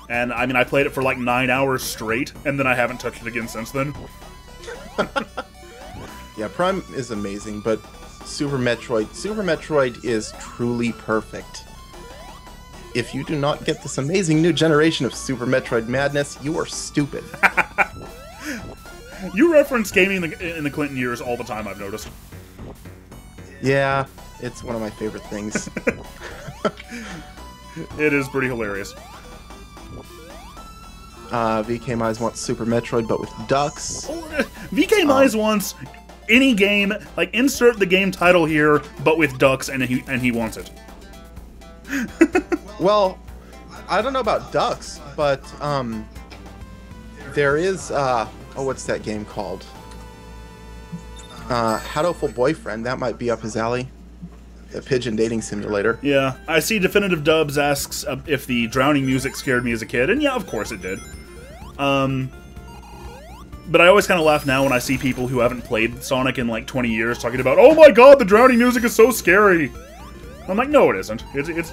And, I mean, I played it for like 9 hours straight, and then I haven't touched it again since then. Yeah, Prime is amazing, but Super Metroid is truly perfect. If you do not get this amazing new generation of Super Metroid madness, you are stupid. You reference gaming in the Clinton years all the time, I've noticed. Yeah, it's one of my favorite things. It is pretty hilarious. VK Mize wants Super Metroid, but with ducks. VK Mize wants any game, like insert the game title here, but with ducks, and he wants it. Well, I don't know about ducks, but there is what's that game called? Hatoful Boyfriend. That might be up his alley. A pigeon dating simulator. Yeah, I see Definitive Dubs asks if the drowning music scared me as a kid, and yeah, of course it did. But I always kind of laugh now when I see people who haven't played Sonic in like 20 years talking about, "Oh my god, the drowning music is so scary." I'm like, no, it isn't. It's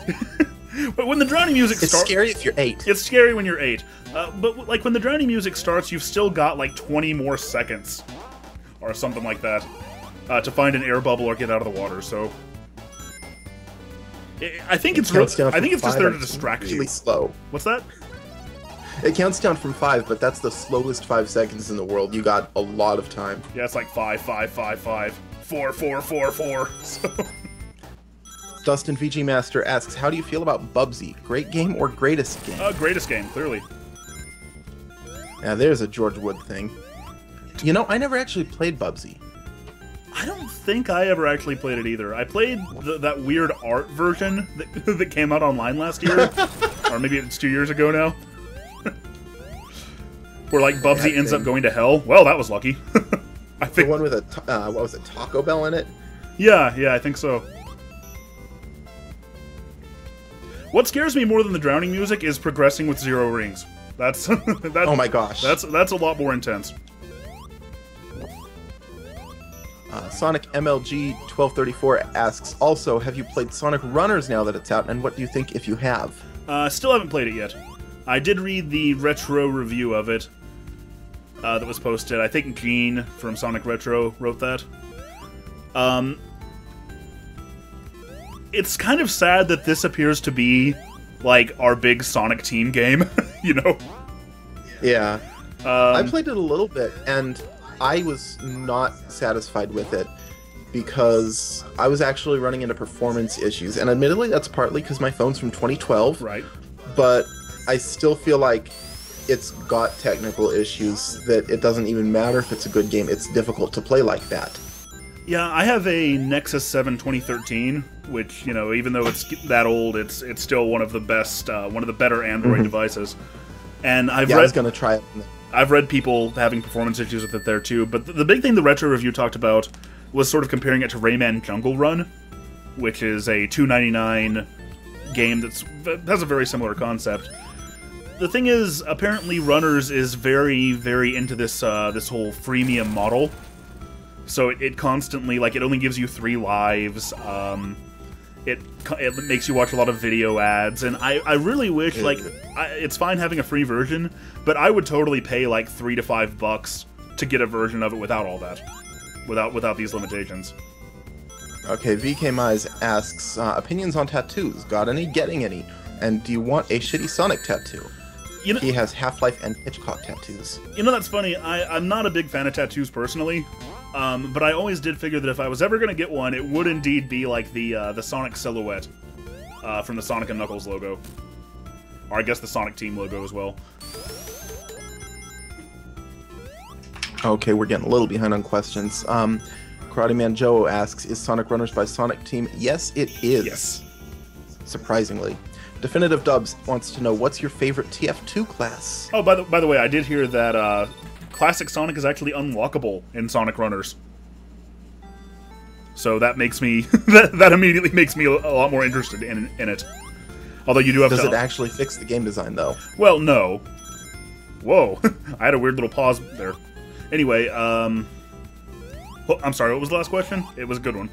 but when the drowning music starts, it's scary if you're 8. It's scary when you're 8. But like when the drowning music starts, you've still got like 20 more seconds or something like that to find an air bubble or get out of the water. So I think it's just there to distract you. Really slow. What's that? It counts down from 5, but that's the slowest 5 seconds in the world. You got a lot of time. Yeah, it's like 5, 5, 5, 5, 4, 4, 4, 4. So. Dustin VG Master asks, "How do you feel about Bubsy? Great game or greatest game?" Greatest game, clearly. Yeah, there's a George Wood thing. You know, I never actually played Bubsy. I don't think I ever actually played it either. I played that weird art version that came out online last year. Or maybe it's 2 years ago now. Where, like, Bubsy ends up going to hell. Well, that was lucky. I think the one with a, what was it, Taco Bell in it? Yeah, I think so. What scares me more than the drowning music is progressing with 0 rings. That's oh my gosh. That's a lot more intense. Sonic MLG 1234 asks, also, have you played Sonic Runners now that it's out, and what do you think if you have? Still haven't played it yet. I did read the retro review of it that was posted. I think Gene from Sonic Retro wrote that. It's kind of sad that this appears to be, like, our big Sonic team game, you know? Yeah. I played it a little bit, and I was not satisfied with it because I was actually running into performance issues. And admittedly, that's partly because my phone's from 2012. Right. But I still feel like it's got technical issues that it doesn't even matter if it's a good game. It's difficult to play like that. Yeah, I have a Nexus 7 2013, which, you know, even though it's that old, it's still one of the best, one of the better Android devices. And I was going to try it. I've read people having performance issues with it there too, but the big thing the retro review talked about was sort of comparing it to Rayman Jungle Run, which is a $2.99 game that has a very similar concept. The thing is, apparently Runners is very, very into this this whole freemium model. So it constantly, like, it only gives you 3 lives. It makes you watch a lot of video ads, and I really wish, like, it's fine having a free version, but I would totally pay like $3 to $5 to get a version of it without all that, without these limitations. Okay, VK Mize asks, opinions on tattoos. Got any? Getting any? And do you want a shitty Sonic tattoo? You know, he has Half-Life and Hitchcock tattoos. You know, that's funny. I'm not a big fan of tattoos personally. But I always did figure that if I was ever going to get one, it would indeed be like the Sonic silhouette from the Sonic and Knuckles logo. Or I guess the Sonic Team logo as well. Okay, we're getting a little behind on questions. Karate Man Joe asks, is Sonic Runners by Sonic Team? Yes, it is. Yes. Surprisingly. Definitive Dubs wants to know, what's your favorite TF2 class? Oh, by the way, I did hear that Classic Sonic is actually unlockable in Sonic Runners. So that makes me that immediately makes me a lot more interested in it. Although you do have Does to... it actually fix the game design, though? Well, no. Whoa. I had a weird little pause there. Anyway, I'm sorry, what was the last question? It was a good one.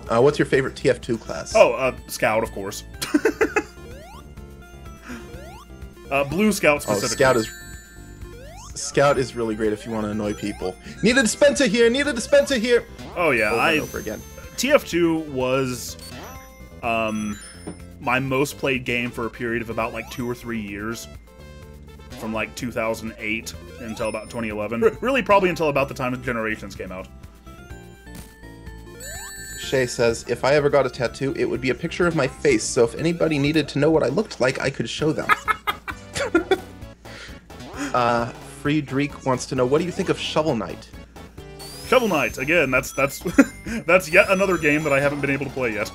What's your favorite TF2 class? Oh, Scout, of course. Blue Scout specifically. Oh, Scout is really great if you want to annoy people. Need a dispenser here! Need a dispenser here! Oh yeah, over and over again. TF2 was my most played game for a period of about like 2 or 3 years. From like 2008 until about 2011. Really probably until about the time that Generations came out. Shay says, if I ever got a tattoo, it would be a picture of my face, so if anybody needed to know what I looked like, I could show them. Friedrich wants to know, what do you think of Shovel Knight? Shovel Knight, again, that's that's yet another game that I haven't been able to play yet.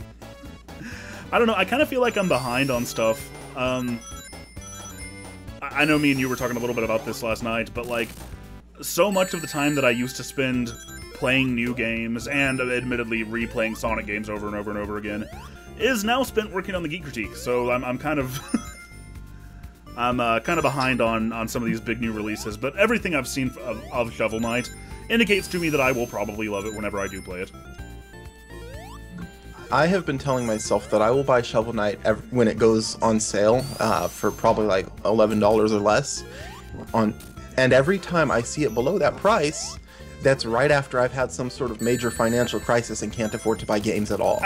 I don't know, I kind of feel like I'm behind on stuff. I know me and you were talking a little bit about this last night, but like, so much of the time that I used to spend playing new games, and admittedly replaying Sonic games over and over and over again, is now spent working on the Geek Critique, so I'm kind of... I'm kind of behind on some of these big new releases, but everything I've seen of Shovel Knight indicates to me that I will probably love it whenever I do play it. I have been telling myself that I will buy Shovel Knight when it goes on sale for probably like $11 or less. And every time I see it below that price, that's right after I've had some sort of major financial crisis and can't afford to buy games at all.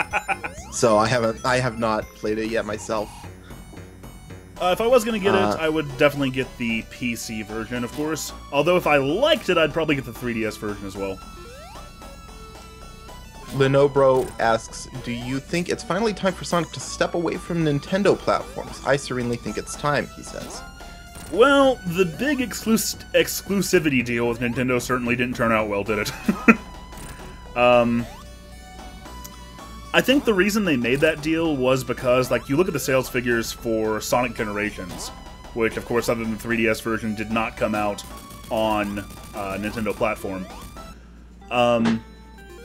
So I have not played it yet myself. If I was going to get it, I would definitely get the PC version, of course. Although if I liked it, I'd probably get the 3DS version as well. Linobro asks, do you think it's finally time for Sonic to step away from Nintendo platforms? I serenely think it's time, he says. Well, the big exclusivity deal with Nintendo certainly didn't turn out well, did it? I think the reason they made that deal was because, like, you look at the sales figures for Sonic Generations, which, of course, other than the 3DS version, did not come out on Nintendo platform.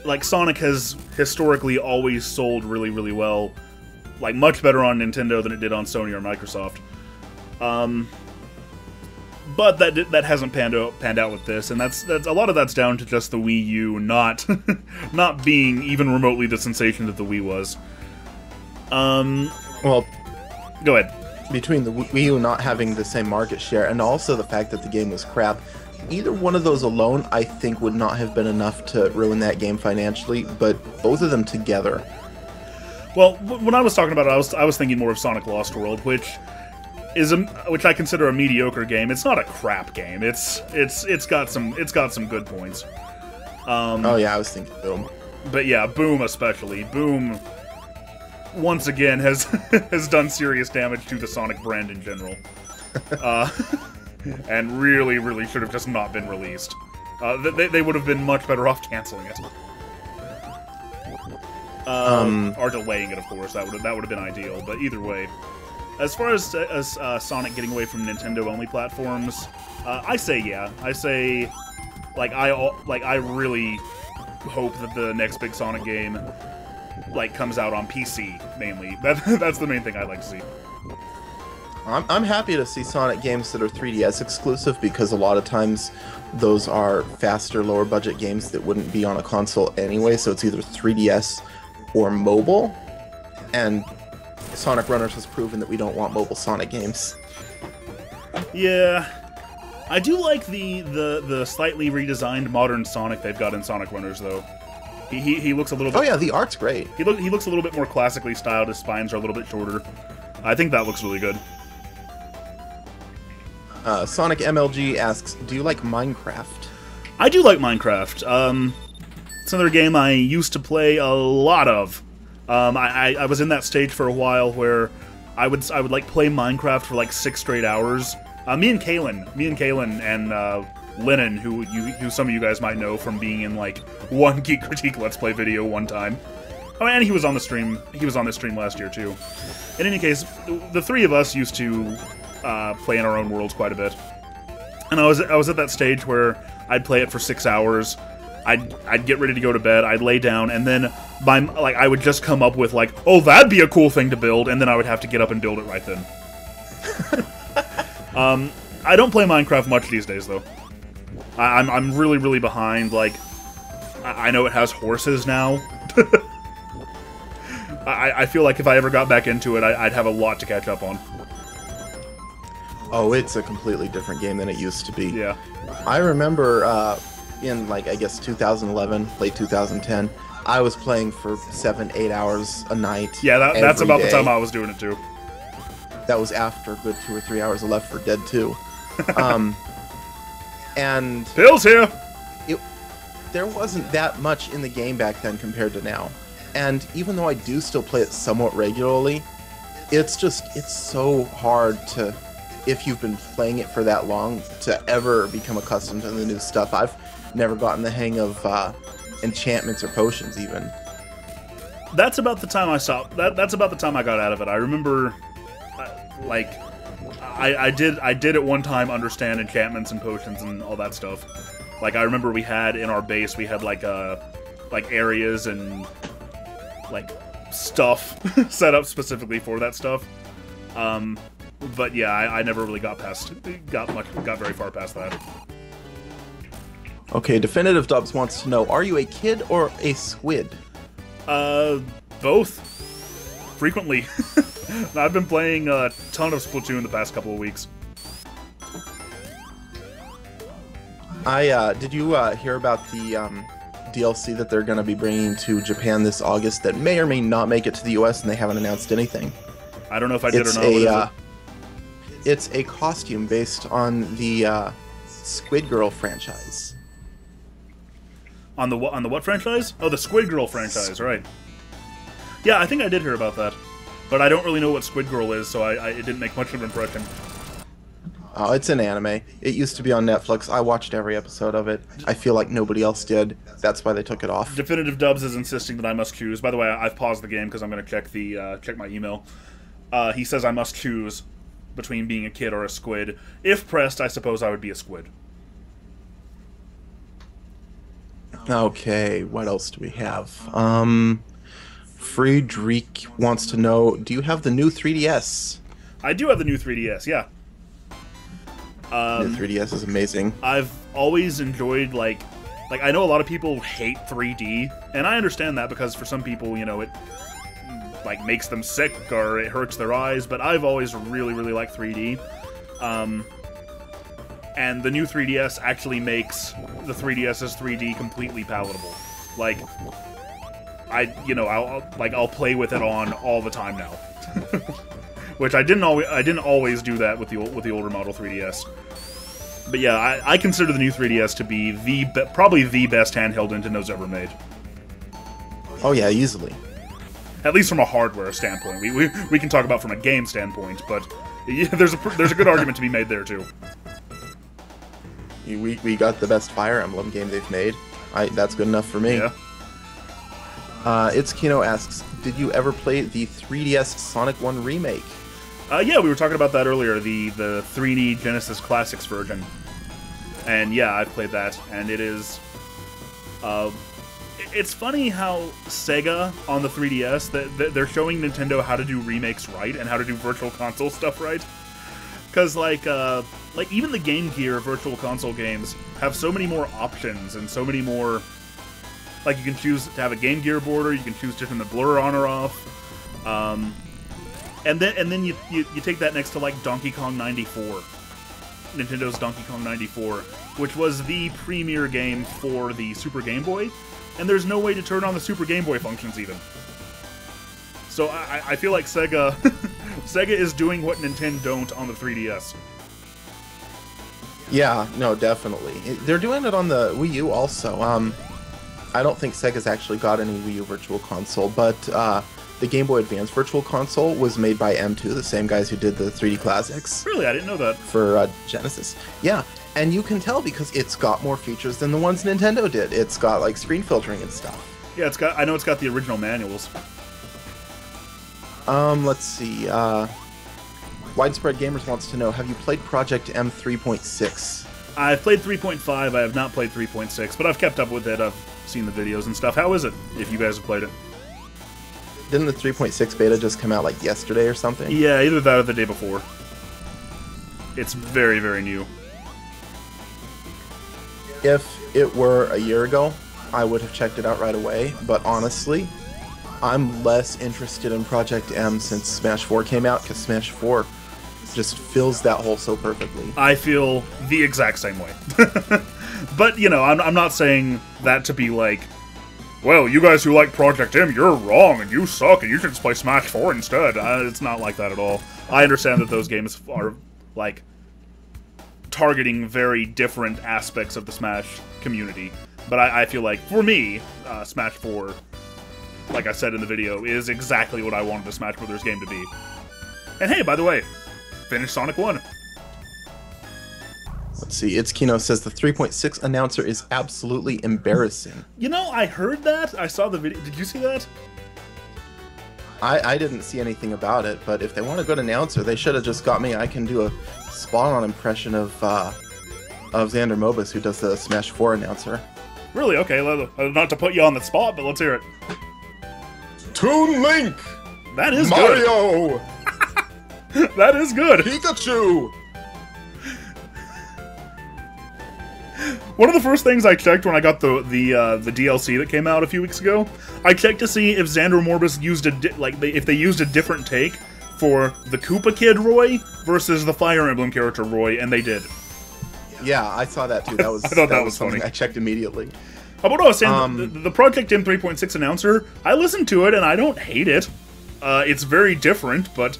Like, Sonic has historically always sold really, really well. Like, much better on Nintendo than it did on Sony or Microsoft. But that hasn't panned out with this, and that's a lot of that's down to just the Wii U not not being even remotely the sensation that the Wii was. Well, go ahead. Between the Wii U not having the same market share and also the fact that the game was crap, either one of those alone I think would not have been enough to ruin that game financially, but both of them together. Well, when I was talking about it, I was thinking more of Sonic Lost World, which I consider a mediocre game. It's not a crap game. It's got some good points. Oh yeah, I was thinking Boom. But yeah, Boom especially. Boom once again has has done serious damage to the Sonic brand in general. And really, really should have just not been released. They would have been much better off canceling it. Or delaying it, of course. That would have been ideal. But either way. As far as Sonic getting away from Nintendo-only platforms, I say yeah. I say, I really hope that the next big Sonic game, comes out on PC, mainly. That's the main thing I'd like to see. I'm happy to see Sonic games that are 3DS exclusive, because a lot of times those are faster, lower-budget games that wouldn't be on a console anyway, so it's either 3DS or mobile, and Sonic Runners has proven that we don't want mobile Sonic games. Yeah. I do like the slightly redesigned modern Sonic they've got in Sonic Runners, though. He looks a little bit... Oh yeah, the art's great. He looks a little bit more classically styled. His spines are a little bit shorter. I think that looks really good. Sonic MLG asks, do you like Minecraft? I do like Minecraft. It's another game I used to play a lot of. I was in that stage for a while where I would like play Minecraft for like 6 straight hours. Me and Kalen and Lennon, who some of you guys might know from being in like one Geek Critique Let's Play video one time. Oh, and he was on the stream. He was on the stream last year too. In any case, the three of us used to play in our own worlds quite a bit. And I was at that stage where I'd play it for 6 hours. I'd get ready to go to bed. I'd lay down, and then I would just come up with like, oh, that'd be a cool thing to build, and then I would have to get up and build it right then. I don't play Minecraft much these days though. I'm really behind. Like, I know it has horses now. I feel like if I ever got back into it, I'd have a lot to catch up on. Oh, it's a completely different game than it used to be. Yeah. I remember in, like, I guess 2011, late 2010, I was playing for 7-8 hours a night. Yeah, that's about the time I was doing it too. That was after a good 2 or 3 hours of Left 4 Dead 2. And... Bill's here! There wasn't that much in the game back then compared to now. And even though I do still play it somewhat regularly, it's so hard to, if you've been playing it for that long, to ever become accustomed to the new stuff. I've never gotten the hang of enchantments or potions even. That's about the time I stopped. That's about the time I got out of it. I remember, like, I did at one time understand enchantments and potions and all that stuff. Like, I remember we had in our base, we had like areas and like stuff set up specifically for that stuff. But yeah, I never really got very far past that. Okay, Definitive Dubs wants to know, are you a kid or a squid? Both. Frequently. I've been playing a ton of Splatoon the past couple of weeks. Did you hear about the DLC that they're going to be bringing to Japan this August that may or may not make it to the US, and they haven't announced anything? I don't know if I did or not. It's a costume based on the Squid Girl franchise. On the what franchise? Oh, the Squid Girl franchise, right. Yeah, I think I did hear about that. But I don't really know what Squid Girl is, so it didn't make much of an impression. Oh, it's an anime. It used to be on Netflix. I watched every episode of it. I feel like nobody else did. That's why they took it off. Definitive Dubs is insisting that I must choose. By the way, I've paused the game because I'm going to check my email. He says I must choose between being a kid or a squid. If pressed, I suppose I would be a squid. Okay, what else do we have? Friedrich wants to know, do you have the new 3DS? I do have the new 3DS, yeah. The 3DS is amazing. I've always enjoyed, like I know a lot of people hate 3D, and I understand that because for some people, you know, it like makes them sick or it hurts their eyes, but I've always really liked 3D. And the new 3DS actually makes the 3DS's 3D completely palatable. Like, I'll play with it on all the time now. Which I didn't always do that with the older model 3DS. But yeah, I consider the new 3DS to be probably the best handheld Nintendo's ever made. Oh yeah, easily. At least from a hardware standpoint. We can talk about from a game standpoint, but yeah, there's a good argument to be made there too. We got the best Fire Emblem game they've made. That's good enough for me. Yeah. It's Kino asks, did you ever play the 3DS Sonic 1 remake? Yeah, we were talking about that earlier, the 3D Genesis Classics version. And yeah, I've played that, and it is... it's funny how Sega on the 3DS, they're showing Nintendo how to do remakes right, and how to do Virtual Console stuff right. Because, like even the Game Gear Virtual Console games have so many more options, and so many more... Like, you can choose to have a Game Gear border, you can choose to turn the blur on or off. And then you take that next to, like, Donkey Kong 94. Nintendo's Donkey Kong 94, which was the premier game for the Super Game Boy, and there's no way to turn on the Super Game Boy functions even. So I feel like Sega is doing what Nintendo don't on the 3DS. Yeah, no, definitely. They're doing it on the Wii U also. I don't think Sega's actually got any Wii U Virtual Console, but the Game Boy Advance Virtual Console was made by M2, the same guys who did the 3D Classics. Really? I didn't know that. For Genesis. Yeah, and you can tell because it's got more features than the ones Nintendo did. It's got, like, screen filtering and stuff. Yeah, I know it's got the original manuals. Let's see. Widespread Gamers wants to know, have you played Project M 3.6? I've played 3.5, I have not played 3.6, but I've kept up with it, I've seen the videos and stuff. How is it, if you guys have played it? Didn't the 3.6 beta just come out, like, yesterday or something? Yeah, either that or the day before. It's very, very new. If it were a year ago, I would have checked it out right away, but honestly, I'm less interested in Project M since Smash 4 came out, because Smash 4 just fills that hole so perfectly. I feel the exact same way. But, you know, I'm not saying that to be like, well, you guys who like Project M, you're wrong, and you suck, and you should just play Smash 4 instead. It's not like that at all. I understand that those games are, like, targeting very different aspects of the Smash community. But I feel like, for me, Smash 4, like I said in the video, is exactly what I wanted a Smash Brothers game to be. And hey, by the way, finished Sonic 1. Let's see, Itskino says the 3.6 announcer is absolutely embarrassing. You know, I heard that. I saw the video. Did you see that? I didn't see anything about it, but if they want a good announcer, they should have just got me. I can do a spot-on impression of Xander Mobus, who does the Smash 4 announcer. Really? Okay, not to put you on the spot, but let's hear it. Toon Link! That is Mario! Good! That is good! Pikachu! One of the first things I checked when I got the DLC that came out a few weeks ago, I checked to see if Xander Morbus used if they used a different take for the Koopa Kid Roy versus the Fire Emblem character Roy, and they did. Yeah, I saw that too. That was I thought that was something funny. I checked immediately. About what I was saying, the Project M 3.6 announcer, I listened to it and I don't hate it. It's very different, but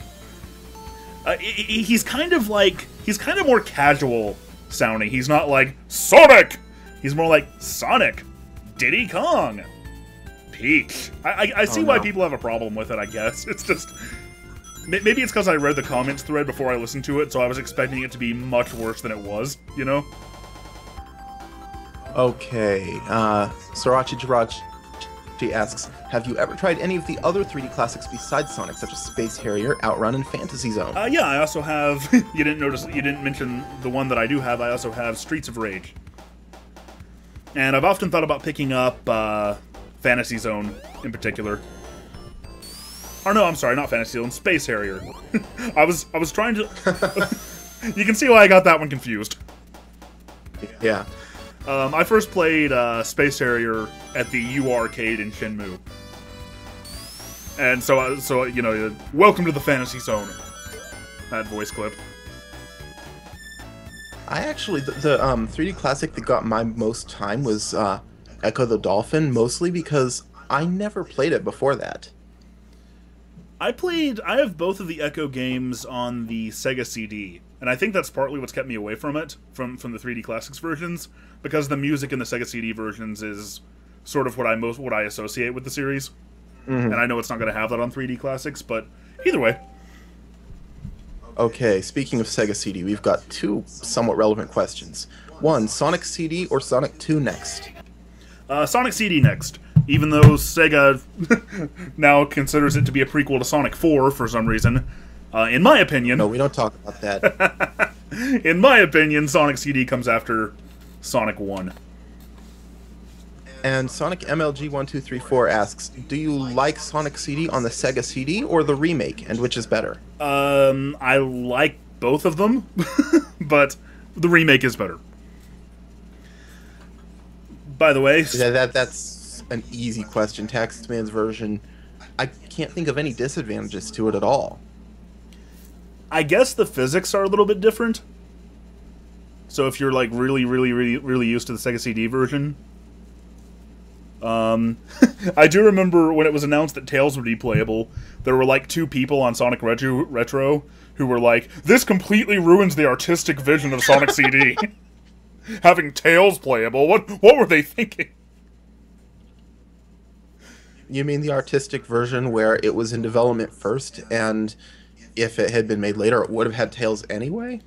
he's kind of more casual sounding. He's not like Sonic. He's more like Sonic, Diddy Kong, Peach. I see why people have a problem with it. I guess it's just maybe it's because I read the comments thread before I listened to it, so I was expecting it to be much worse than it was. You know. Okay, Sorachi Jirachi asks, have you ever tried any of the other 3D classics besides Sonic, such as Space Harrier, Outrun, and Fantasy Zone? Yeah, I also have, you didn't mention the one that I do have, I also have Streets of Rage. And I've often thought about picking up, Fantasy Zone, in particular. Or no, I'm sorry, not Fantasy Zone, Space Harrier. I was trying to... You can see why I got that one confused. Yeah. I first played Space Harrier at the U Arcade in Shenmue. And so you know, welcome to the Fantasy Zone. That voice clip. I actually, the 3D classic that got my most time was Echo the Dolphin, mostly because I never played it before that. I have both of the Echo games on the Sega CD, and I think that's partly what's kept me away from it, from the 3D Classics versions, because the music in the Sega CD versions is sort of what I associate with the series. Mm-hmm. And I know it's not going to have that on 3D Classics, but either way. Okay, speaking of Sega CD, we've got two somewhat relevant questions. One, Sonic CD or Sonic 2 next? Sonic CD next. Even though Sega now considers it to be a prequel to Sonic 4 for some reason. In my opinion... No, we don't talk about that. In my opinion, Sonic CD comes after Sonic 1. And Sonic MLG1234 asks, do you like Sonic CD on the Sega CD or the remake, and which is better? I like both of them, but the remake is better. By the way... That's an easy question. Taxman's version, I can't think of any disadvantages to it at all. I guess the physics are a little bit different. So if you're like really used to the Sega CD version... I do remember when it was announced that Tails would be playable, there were like two people on Sonic Retro who were like, this completely ruins the artistic vision of Sonic CD. Having Tails playable? What were they thinking? You mean the artistic version where it was in development first, and if it had been made later, it would have had Tails anyway?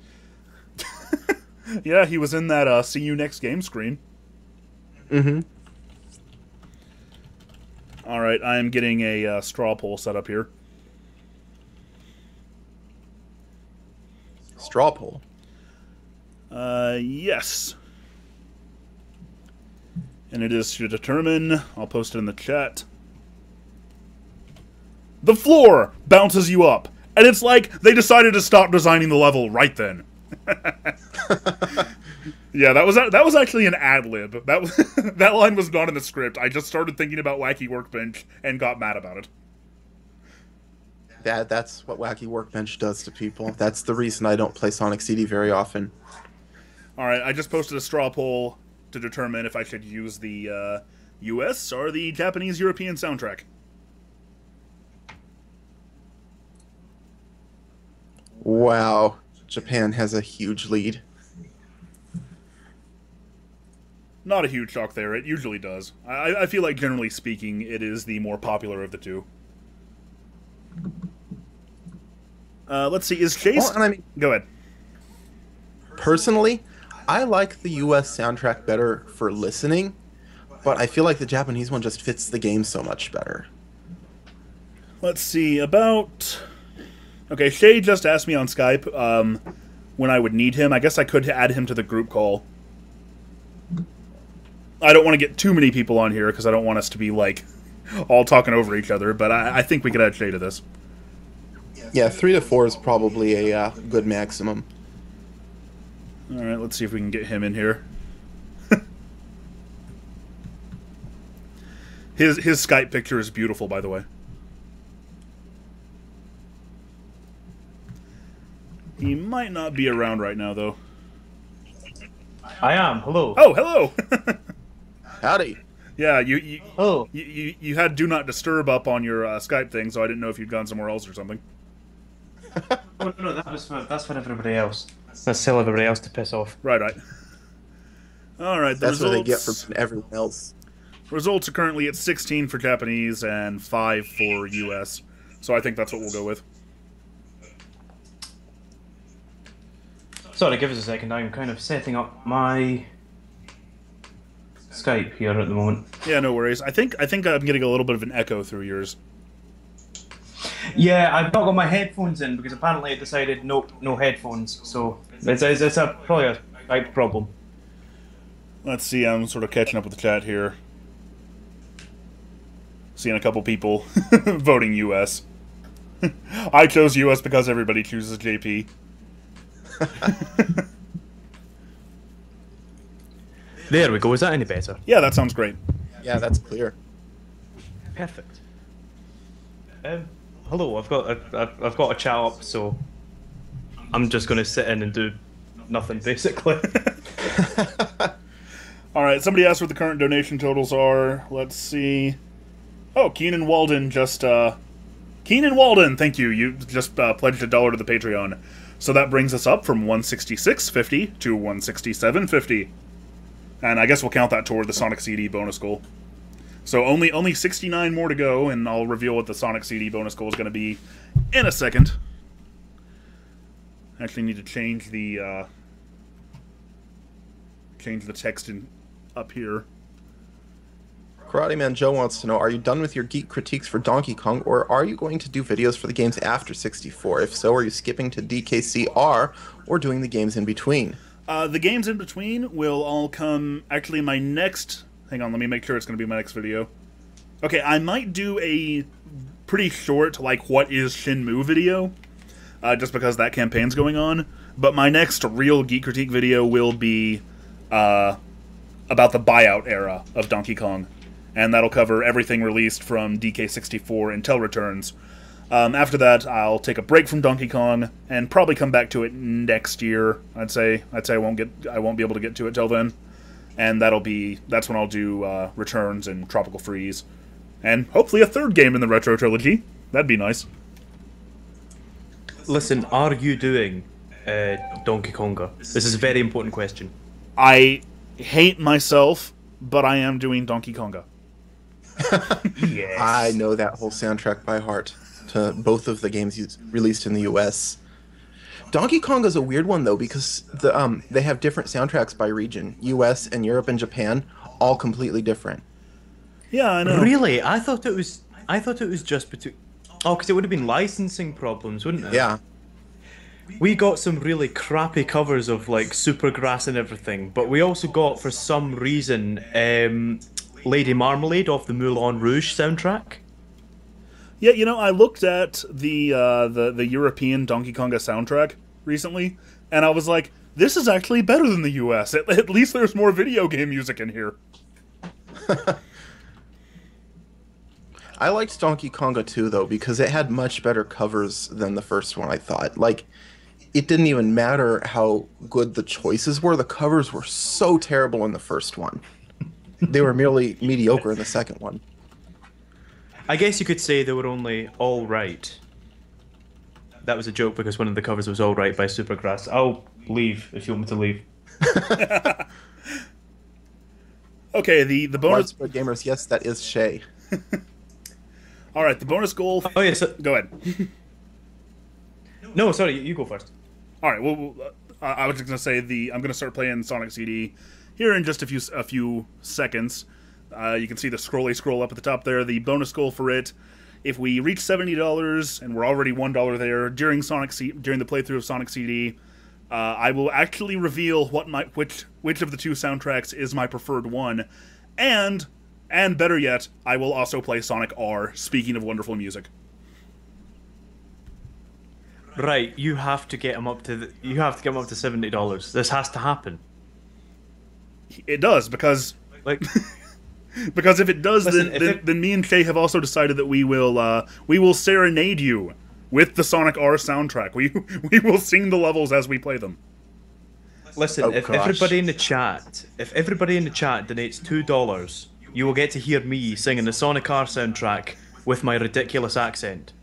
Yeah, he was in that see you next game screen. Mm-hmm. Alright, I am getting a straw poll set up here. Straw poll? Yes. And it is to determine, I'll post it in the chat. The floor bounces you up. And it's like they decided to stop designing the level right then. Yeah, that was actually an ad-lib. That line was not in the script. I just started thinking about Wacky Workbench and got mad about it. That's what Wacky Workbench does to people. That's the reason I don't play Sonic CD very often. Alright, I just posted a straw poll to determine if I should use the US or the Japanese-European soundtrack. Wow. Japan has a huge lead. Not a huge shock there. It usually does. I feel like, generally speaking, it is the more popular of the two. Let's see. Is Chase... Well, and I mean, go ahead. Personally, I like the US soundtrack better for listening, but I feel like the Japanese one just fits the game so much better. Let's see. About... Okay, Shay just asked me on Skype when I would need him. I guess I could add him to the group call. I don't want to get too many people on here because I don't want us to be, like, all talking over each other, but I think we could add Shay to this. Yeah, 3 to 4 is probably a good maximum. Alright, let's see if we can get him in here. His Skype picture is beautiful, by the way. He might not be around right now, though. I am. Hello. Oh, hello! Howdy. Yeah, you Oh. you had Do Not Disturb up on your Skype thing, so I didn't know if you'd gone somewhere else or something. Oh no, that's for everybody else. Let's tell everybody else to piss off. Right. Alright, the That's what they get results... from everyone else. Results are currently at 16 for Japanese and 5 for US. So I think that's what we'll go with. Sorry, give us a second. I'm kind of setting up my Skype here at the moment. Yeah, no worries. I think I'm getting a little bit of an echo through yours. Yeah, I've not got my headphones in because apparently it decided no headphones. So it's probably a Skype problem. Let's see, I'm sort of catching up with the chat here. Seeing a couple people voting US. I chose US because everybody chooses JP. There we go. Is that any better? Yeah, that sounds great. Yeah, that's clear. Perfect. Hello. I've got a chat up, so I'm just going to sit in and do nothing basically. Alright, somebody asked what the current donation totals are. Let's see. Oh, Keenan Walden just, Keenan Walden, thank you. You just pledged $1 to the Patreon. So that brings us up from $166.50 to $167.50. And I guess we'll count that toward the Sonic CD bonus goal. So only 69 more to go, and I'll reveal what the Sonic CD bonus goal is going to be in a second. Actually need to change the text up here. Karate Man Joe wants to know, are you done with your geek critiques for Donkey Kong, or are you going to do videos for the games after 64? If so, are you skipping to DKCR or doing the games in between? The games in between will all come... Actually, my next... Hang on, let me make sure it's going to be my next video. Okay, I might do a pretty short, like, what is Shenmue video, just because that campaign's going on. But my next real geek critique video will be about the buyout era of Donkey Kong. And that'll cover everything released from DK64 until Returns. After that, I'll take a break from Donkey Kong and probably come back to it next year. I'd say I won't be able to get to it till then, and that's when I'll do Returns and Tropical Freeze, and hopefully a third game in the Retro Trilogy. That'd be nice. Listen, are you doing Donkey Konga? This is a very important question. I hate myself, but I am doing Donkey Konga. Yes. I know that whole soundtrack by heart to both of the games released in the U.S. Donkey Kong is a weird one though because they have different soundtracks by region. U.S. and Europe and Japan, all completely different. Yeah, I know. Really? I thought it was just between. Oh, because it would have been licensing problems, wouldn't it? Yeah. We got some really crappy covers of like Supergrass and everything, but we also got, for some reason, Lady Marmalade off the Moulin Rouge soundtrack. Yeah, you know, I looked at the European Donkey Konga soundtrack recently, and I was like, this is actually better than the US. At least there's more video game music in here. I liked Donkey Konga 2 though because it had much better covers than the first one, I thought. Like, it didn't even matter how good the choices were. The covers were so terrible in the first one. They were merely mediocre in the second one. I guess you could say they were only all right. That was a joke because one of the covers was All Right by Supergrass. I'll leave if you want me to leave. Okay, the bonus... Widespread Gamers, yes, that is Shay. Alright, the bonus goal... Oh, yes. Go ahead. No, sorry, you go first. Alright, well, I was just going to say I'm going to start playing Sonic CD here in just a few seconds. You can see the scroll up at the top there. The bonus goal for it, if we reach $70, and we're already $1 there, during the playthrough of Sonic CD, I will actually reveal which of the two soundtracks is my preferred one, and better yet, I will also play Sonic R, speaking of wonderful music. Right, you have to get him up to $70. This has to happen. It does, because Like, because if it does, Listen, then me and Shay have also decided that we will serenade you with the Sonic R soundtrack. We will sing the levels as we play them. listen, Oh, if gosh. everybody in the chat donates $2, you will get to hear me singing the Sonic R soundtrack with my ridiculous accent.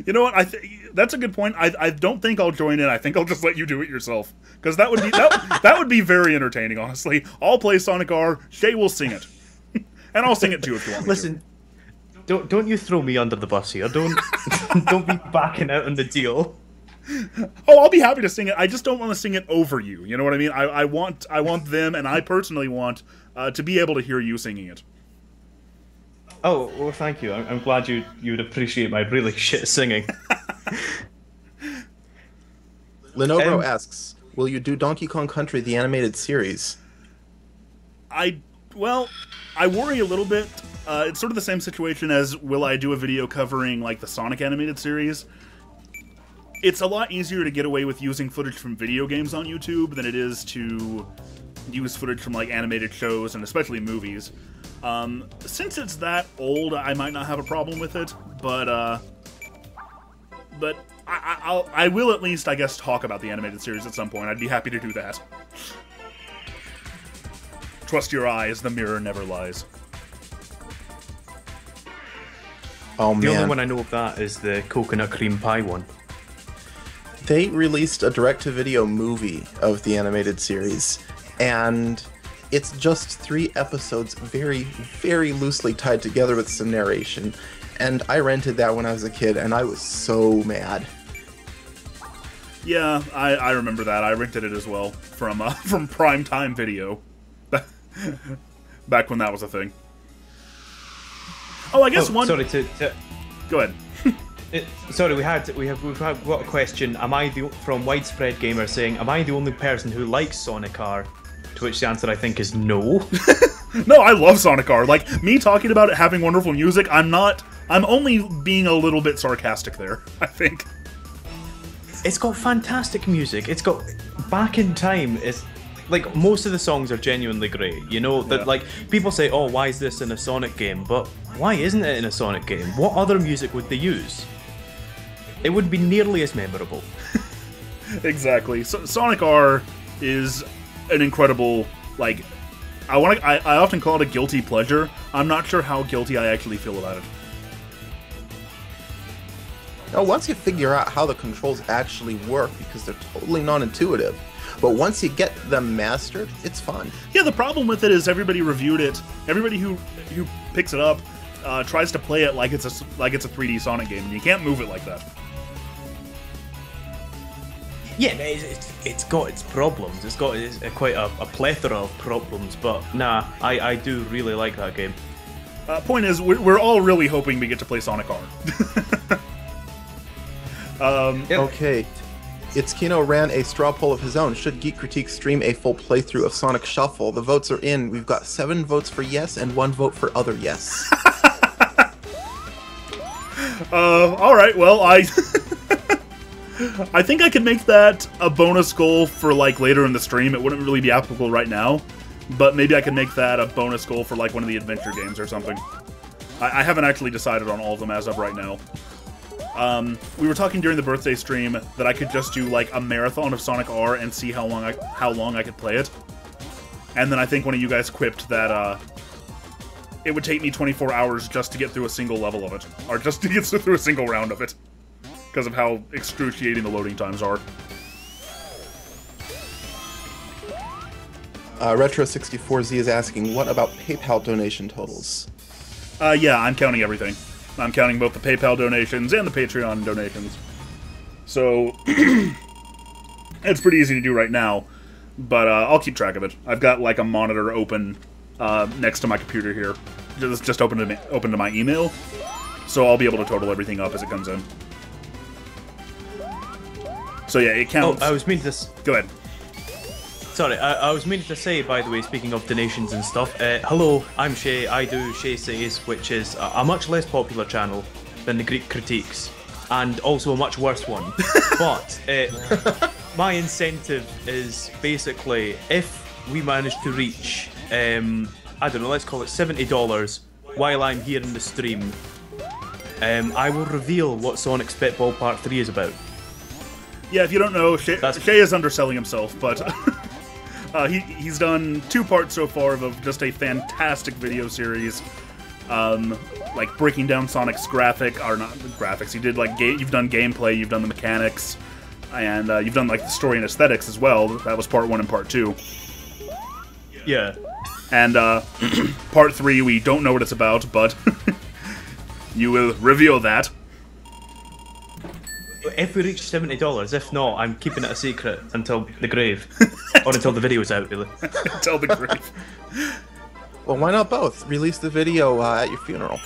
You know what? That's a good point. I don't think I'll join in. I think I'll just let you do it yourself, because that would be that would be very entertaining. Honestly, I'll play Sonic R. Shay will sing it, and I'll sing it too if you want me Listen, don't you throw me under the bus here. Don't don't be backing out on the deal. to. Oh, I'll be happy to sing it. I just don't want to sing it over you. You know what I mean? I want them, and I personally want to be able to hear you singing it. Oh, well, thank you. I'm glad you'd appreciate my really shit singing. Lenovo asks, will you do Donkey Kong Country, the animated series? I worry a little bit. It's sort of the same situation as will I do a video covering like the Sonic animated series. It's a lot easier to get away with using footage from video games on YouTube than it is to use footage from like animated shows and especially movies. Since it's that old, I might not have a problem with it, but I will at least, I guess, talk about the animated series at some point. I'd be happy to do that. Trust your eyes, the mirror never lies. Oh The only man, one I know of that is the coconut cream pie one. they released a direct-to-video movie of the animated series, and it's just 3 episodes very, very loosely tied together with some narration. And I rented that when I was a kid, and I was so mad. Yeah, I remember that. I rented it as well from Primetime Video, back when that was a thing. Oh, I guess one. Sorry Go ahead. Sorry, we've got a question. From Widespread Gamer saying, am I the only person who likes Sonic R? To which the answer I think is no. No, I love Sonic R. Like, me talking about it having wonderful music, I'm only being a little bit sarcastic there, I think. It's got fantastic music. It's got Back in Time. It's like most of the songs are genuinely great. You know that, Yeah. like, people say, "Oh, why is this in a Sonic game?" But why isn't it in a Sonic game? What other music would they use? It wouldn't be nearly as memorable. Exactly. So, Sonic R is an incredible, like, I often call it a guilty pleasure. I'm not sure how guilty I actually feel about it. Now, once you figure out how the controls actually work, because they're totally non-intuitive, But once you get them mastered, it's fun. Yeah, the problem with it is everybody reviewed it. Everybody who picks it up tries to play it like it's a 3D Sonic game, and you can't move it like that. Yeah, it's got its problems. It's got quite a plethora of problems, but nah, I do really like that game. Point is, we're all really hoping we get to play Sonic R. Yep. Okay. It's Kino ran a straw poll of his own. Should Geek Critique stream a full playthrough of Sonic Shuffle? The votes are in. We've got 7 votes for yes and 1 vote for other yes. All right. Well, I think I could make that a bonus goal for like later in the stream. It wouldn't really be applicable right now, but maybe I could make that a bonus goal for like one of the adventure games or something. I haven't actually decided on all of them as of right now. We were talking during the birthday stream that I could just do like a marathon of Sonic R and see how long I could play it. And then I think one of you guys quipped that it would take me 24 hours just to get through a single level of it, or just to get through a single round of it, because of how excruciating the loading times are. Retro64Z is asking, what about PayPal donation totals? Yeah, I'm counting everything. I'm counting both the PayPal donations and the Patreon donations. So, it's pretty easy to do right now, but I'll keep track of it. I've got like a monitor open next to my computer here. Just open to my email, so I'll be able to total everything up as it comes in. So yeah, it counts. Oh, I was meaning to... Go ahead. Sorry, I was meaning to say, by the way, speaking of donations and stuff, hello, I'm Shay, I do Shay Says, which is a much less popular channel than the Greek Critiques, and also a much worse one. But my incentive is basically, if we manage to reach, I don't know, let's call it $70 while I'm here in the stream, I will reveal what Sonic Spitball Part 3 is about. Yeah, if you don't know, Shay is underselling himself, but... he's done 2 parts so far of just a fantastic video series, like breaking down Sonic's not graphics. He did like you've done gameplay, you've done the mechanics, and you've done like the story and aesthetics as well. That was part 1 and part 2. Yeah. And part 3, we don't know what it's about, but you will reveal that. If we reach $70, if not, I'm keeping it a secret until the grave. Or until the video's out, really. Until the grave. Well, why not both? Release the video at your funeral.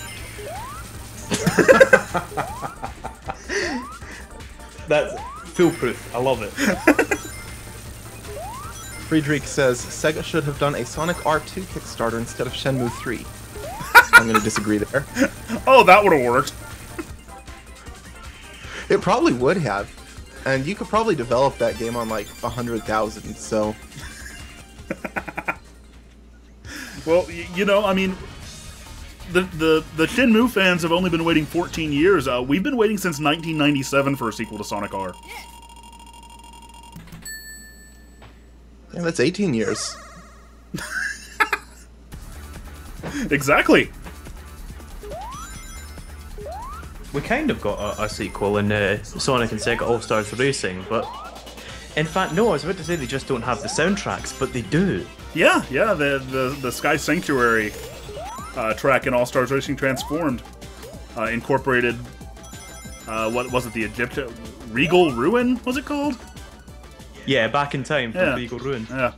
That's foolproof. I love it. Friedrich says, Sega should have done a Sonic R2 Kickstarter instead of Shenmue 3. I'm going to disagree there. Oh, that would have worked. It probably would have. And you could probably develop that game on like 100,000, so... Well, you know, I mean, the Shenmue fans have only been waiting 14 years. We've been waiting since 1997 for a sequel to Sonic R. Yeah, that's 18 years. Exactly. We kind of got a sequel in Sonic and Sega All-Stars Racing, but... In fact, no, I was about to say they just don't have the soundtracks, but they do. Yeah, the Sky Sanctuary track in All-Stars Racing Transformed incorporated, what was it, the Egyptian... Regal Ruin, was it called? Yeah, Back in Time from Regal Ruin. Yeah.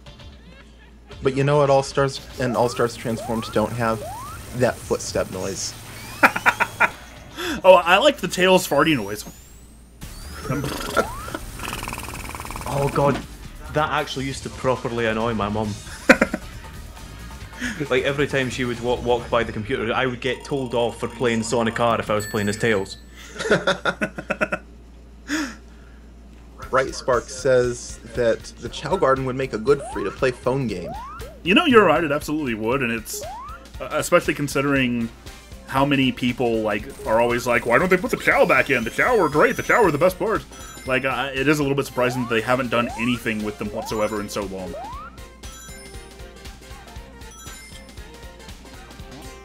But you know what All-Stars and All-Stars Transformed don't have? That footstep noise. Oh, I like the Tails farty noise. Oh god, that actually used to properly annoy my mum. Like every time she would walk by the computer, I would get told off for playing Sonic R if I was playing as Tails. Bright Spark says that the Chow Garden would make a good free-to-play phone game. You know, you're right, it absolutely would, and it's... especially considering how many people, like, are always like, why don't they put the Chow back in? The Chow are great, the Chow are the best part. Like, it is a little bit surprising that they haven't done anything with them whatsoever in so long.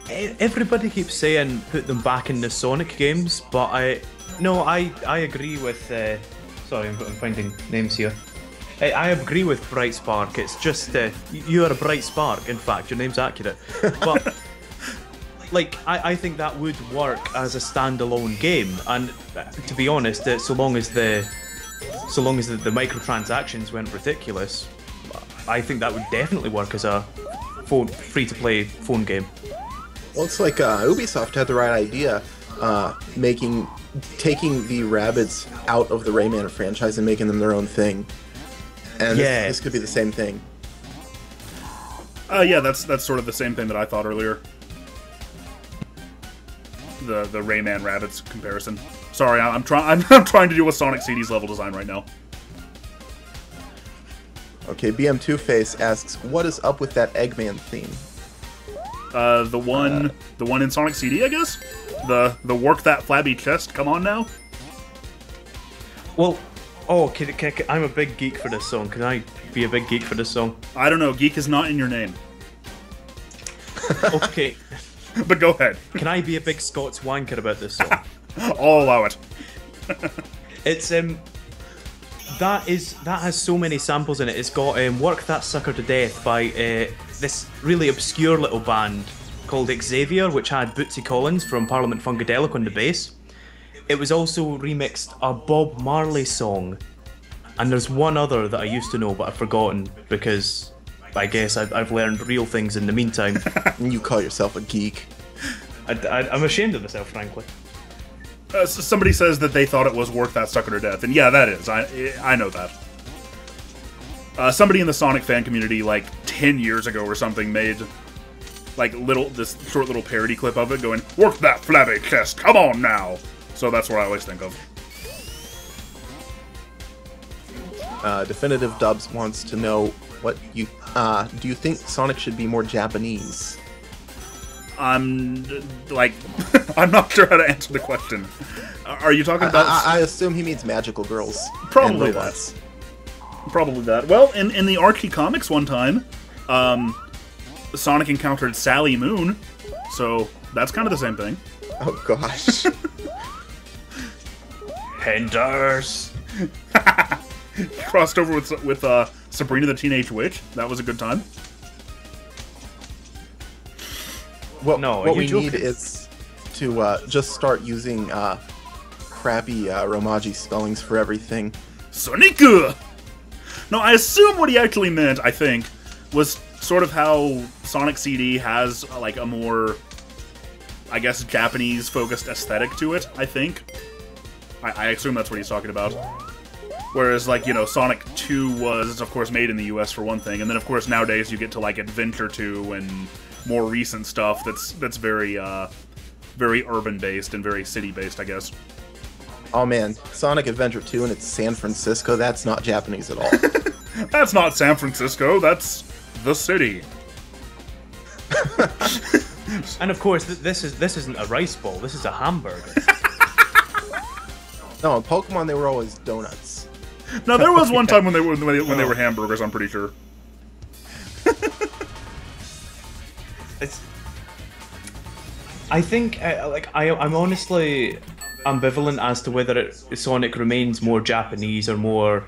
Everybody keeps saying put them back in the Sonic games, but I agree with... sorry, I'm finding names here. I agree with Bright Spark. It's just you are a bright spark. In fact, your name's accurate. But like, I think that would work as a standalone game. And to be honest, so long as the microtransactions weren't ridiculous, I think that would definitely work as a free-to-play phone game. Well, it's like Ubisoft had the right idea, taking the Rabbids out of the Rayman franchise and making them their own thing. And this could be the same thing. Yeah, that's sort of the same thing that I thought earlier. The Rayman Rabbids comparison. Sorry, I'm trying to do a Sonic CD's level design right now. Okay, BM2 Face asks, what is up with that Eggman theme? The one in Sonic CD, I guess. The work that flabby chest. Come on now. Well, I'm a big geek for this song. Can I be a big geek for this song? I don't know. Geek is not in your name. Okay. But go ahead. Can I be a big Scots wanker about this song? I'll allow it. It's that has so many samples in it. It's got "Work That Sucker to Death" by this really obscure little band called Xavier, which had Bootsy Collins from Parliament Funkadelic on the bass. It was also remixed a Bob Marley song, and there's one other that I used to know but I've forgotten because I guess I've learned real things in the meantime. You call yourself a geek. I'm ashamed of myself, frankly. Somebody says that they thought it was Work That Sucker to Death, and yeah, that is. I know that. Somebody in the Sonic fan community, like 10 years ago or something, made like this short little parody clip of it, going, "Work that flabby chest, come on now." So that's what I always think of. Definitive Dubs wants to know what you do you think Sonic should be more Japanese? I'm not sure how to answer the question. Are you talking about? I assume he means magical girls. Probably and robots. Probably that. Well, in the Archie comics one time, Sonic encountered Sally Moon, so that's kind of the same thing. Oh gosh. Penders. Crossed over with Sabrina the Teenage Witch. That was a good time. What we need is to just start using crappy Romaji spellings for everything. Sonica! No, I assume what he actually meant, I think, was sort of how Sonic CD has like a more, I guess, Japanese-focused aesthetic to it, I think. I assume that's what he's talking about. Whereas, like, you know, Sonic 2 was, of course, made in the US for one thing, and then, of course, nowadays you get to, like, Adventure 2 and more recent stuff that's very, very urban-based and very city-based, I guess. Oh man, Sonic Adventure 2 and it's San Francisco, that's not Japanese at all. That's not San Francisco, that's the city. And of course, this isn't a rice ball, this is a hamburger. No, in Pokemon they were always donuts. No, there was one time when they were hamburgers, I'm pretty sure. I think, I'm honestly ambivalent as to whether Sonic remains more Japanese or more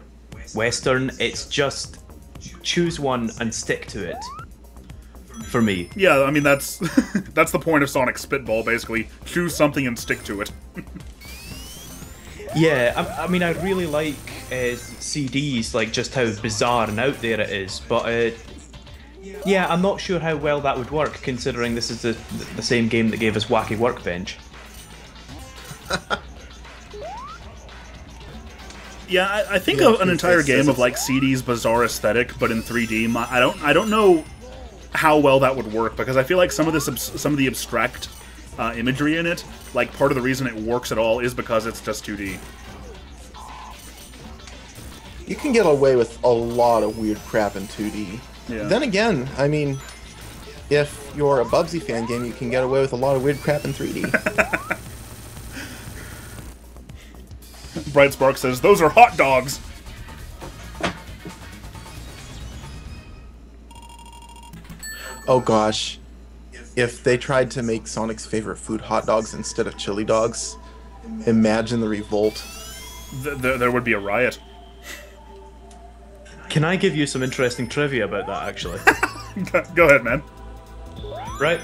Western. It's just choose one and stick to it. For me. Yeah, I mean that's that's the point of Sonic Spitball, basically. Choose something and stick to it. Yeah, I mean I really like CDs, like just how bizarre and out there it is, but yeah, I'm not sure how well that would work, considering this is the same game that gave us Wacky Workbench. Yeah, I think of an entire game of like CD's bizarre aesthetic, but in 3D. I don't know how well that would work, because I feel like some of the abstract imagery in it, like part of the reason it works at all is because it's just 2D. You can get away with a lot of weird crap in 2D. Yeah. Then again, I mean, if you're a Bubsy fan game, you can get away with a lot of weird crap in 3D. Bright Spark says, "Those are hot dogs." Oh gosh. If they tried to make Sonic's favorite food hot dogs instead of chili dogs, imagine the revolt. There would be a riot. Can I give you some interesting trivia about that, actually? Go ahead, man. Right.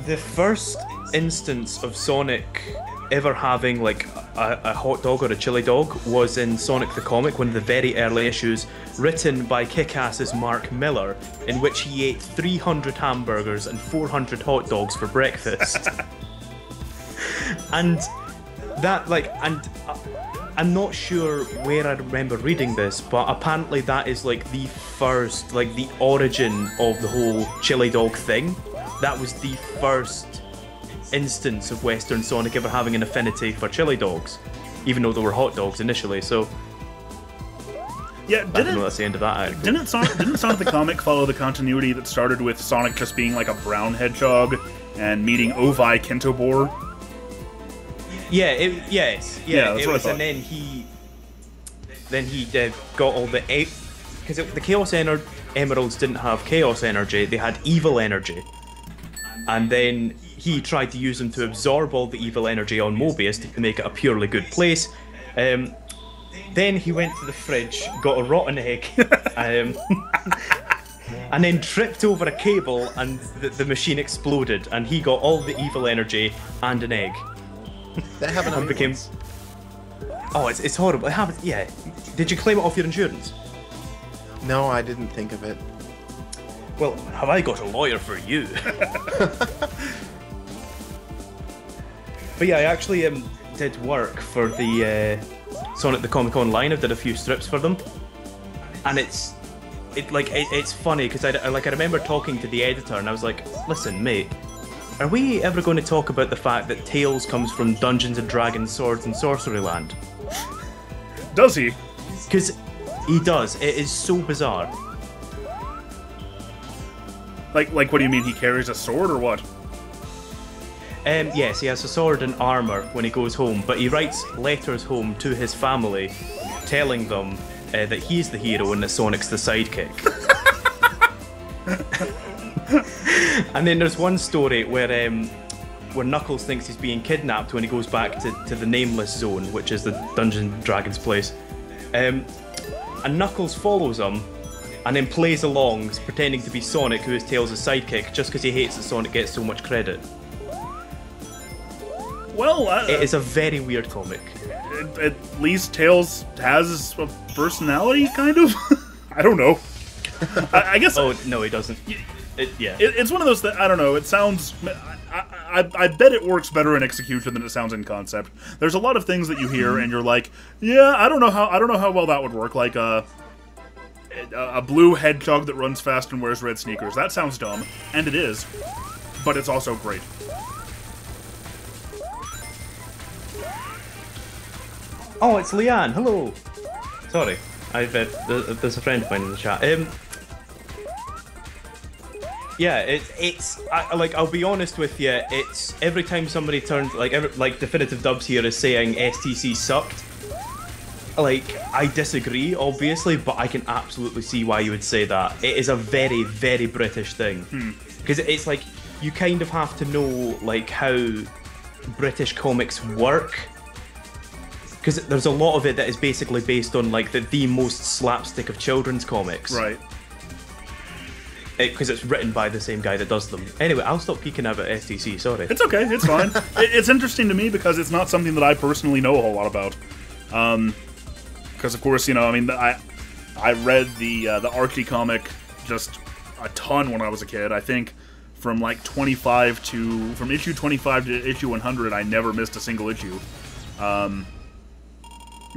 The first instance of Sonic ever having like a hot dog or a chili dog was in Sonic the Comic, one of the very early issues, written by Kick-Ass's Mark Miller, in which he ate 300 hamburgers and 400 hot dogs for breakfast. And that, like, I'm not sure where I remember reading this, but apparently that is like the first, like the origin of the whole chili dog thing. That was the first instance of Western Sonic ever having an affinity for chili dogs, even though they were hot dogs initially. So yeah, I don't know, that's the end of that article. Didn't Sonic the Comic follow the continuity that started with Sonic just being like a brown hedgehog and meeting Ovi Kintobor? Yeah, that's it what was, I and then he got all the because the Chaos Emeralds didn't have Chaos Energy; they had Evil Energy, and then he tried to use them to absorb all the evil energy on Mobius to make it a purely good place. Then he went to the fridge, got a rotten egg, and then tripped over a cable, and the machine exploded, and he got all the evil energy and an egg. That happened to me became. once. Oh, it's horrible. It happened. Yeah. Did you claim it off your insurance? No, I didn't think of it. Well, have I got a lawyer for you? But yeah, I actually did work for the Sonic the Comic Online. I did a few strips for them, and it's funny because I remember talking to the editor, and I was like, "Listen, mate, are we ever going to talk about the fact that Tails comes from Dungeons and Dragons, Swords and Sorcery Land?" Does he? Because he does. It is so bizarre. Like what do you mean? He carries a sword or what? Yes, he has a sword and armor when he goes home, but he writes letters home to his family, telling them that he's the hero and that Sonic's the sidekick. And then there's one story where Knuckles thinks he's being kidnapped when he goes back to the Nameless Zone, which is the Dungeons and Dragons place. And Knuckles follows him and then plays along, pretending to be Sonic, who is Tails' sidekick, just because he hates that Sonic gets so much credit. Well, It is a very weird comic. At least Tails has a personality, kind of. I don't know. I guess. Oh no, he doesn't. It's one of those that I don't know. It sounds. I bet it works better in execution than it sounds in concept. There's a lot of things that you hear and you're like, yeah, I don't know how well that would work. Like a blue hedgehog that runs fast and wears red sneakers. That sounds dumb, and it is, but it's also great. Oh, it's Leanne. Hello. Sorry, there's a friend of mine in the chat. Yeah, I'll be honest with you. It's every time somebody turns like Definitive Dubs here is saying STC sucked. Like, I disagree, obviously, but I can absolutely see why you would say that. It is a very, very British thing, because it's like you kind of have to know like how British comics work. Because there's a lot of it that is basically based on like the most slapstick of children's comics. Right. Because it's written by the same guy that does them. Anyway, I'll stop peeking out at STC, sorry. It's okay, it's fine. It's interesting to me because it's not something that I personally know a whole lot about. Because of course, you know, I mean, I read the Archie comic just a ton when I was a kid. I think from like from issue 25 to issue 100, I never missed a single issue.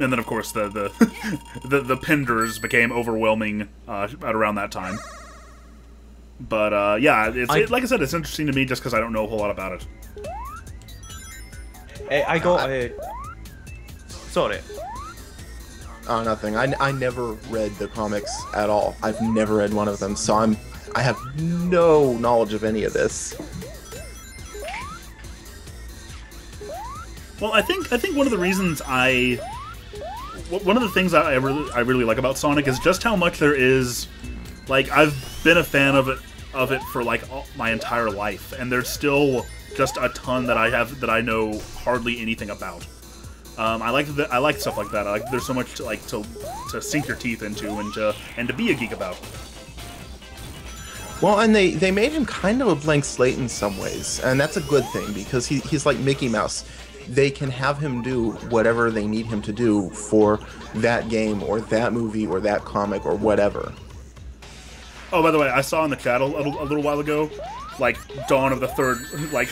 And then, of course, the Penders became overwhelming at around that time. But, yeah, like I said, it's interesting to me just because I don't know a whole lot about it. I got sorry. Oh, nothing. I never read the comics at all. I've never read one of them, so I have no knowledge of any of this. Well, I think one of the reasons one of the things I really like about Sonic is just how much there is. Like, I've been a fan of it for like my entire life, and there's still just a ton that I know hardly anything about. I like stuff like that. I like there's so much to sink your teeth into and to be a geek about. Well, and they made him kind of a blank slate in some ways, and that's a good thing because he's like Mickey Mouse. They can have him do whatever they need him to do for that game or that movie or that comic or whatever. Oh, by the way, I saw in the chat a little while ago, like Dawn of the Third, like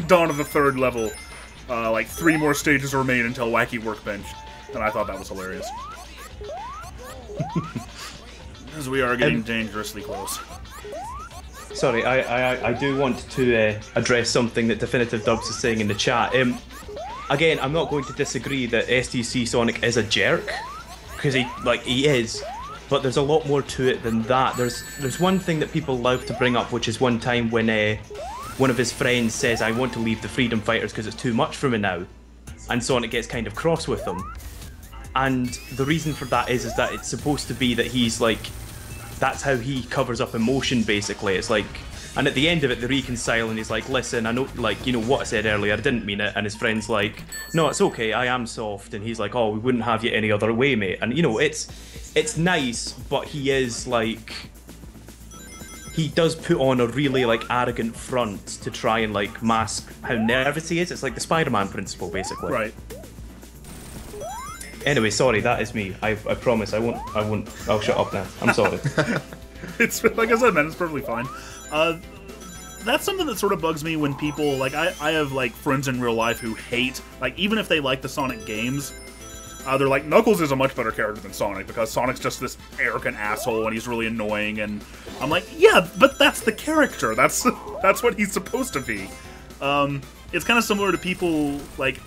Dawn of the Third level, like 3 more stages remain until Wacky Workbench, and I thought that was hilarious. As we are getting dangerously close. Sorry, I do want to address something that Definitive Dubs is saying in the chat. Again, I'm not going to disagree that STC Sonic is a jerk, because he is, but there's a lot more to it than that. There's one thing that people love to bring up, which is one time when one of his friends says, "I want to leave the Freedom Fighters because it's too much for me now," and Sonic gets kind of cross with them. And the reason for that is that it's supposed to be that he's like, that's how he covers up emotion, basically. It's like, and at the end of it, they reconcile, and he's like, "Listen, I know, like, you know what I said earlier, I didn't mean it." And his friend's like, "No, it's okay, I am soft." And he's like, "Oh, we wouldn't have you any other way, mate." And you know, it's nice, but he is like, he does put on a really like arrogant front to try and like mask how nervous he is. It's like the Spider-Man principle, basically. Right. Anyway, sorry, that is me. I promise I won't. I'll shut up now. I'm sorry. It's like I said, man, it's perfectly fine. That's something that sort of bugs me when people, like, I have, like, friends in real life who hate, like, even if they like the Sonic games, they're like, Knuckles is a much better character than Sonic, because Sonic's just this arrogant asshole, and he's really annoying, and I'm like, yeah, but that's the character, that's what he's supposed to be. It's kind of similar to people, like,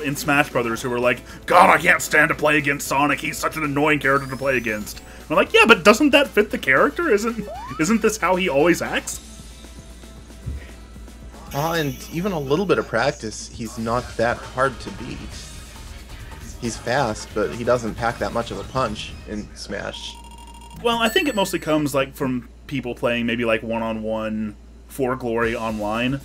in Smash Brothers, who are like, "God, I can't stand to play against Sonic, he's such an annoying character to play against." And I'm like, yeah, but doesn't that fit the character? Isn't this how he always acts? And even a little bit of practice, he's not that hard to beat. He's fast, but he doesn't pack that much of a punch in Smash. Well, I think it mostly comes, like, from people playing maybe, like, one-on-one For Glory online,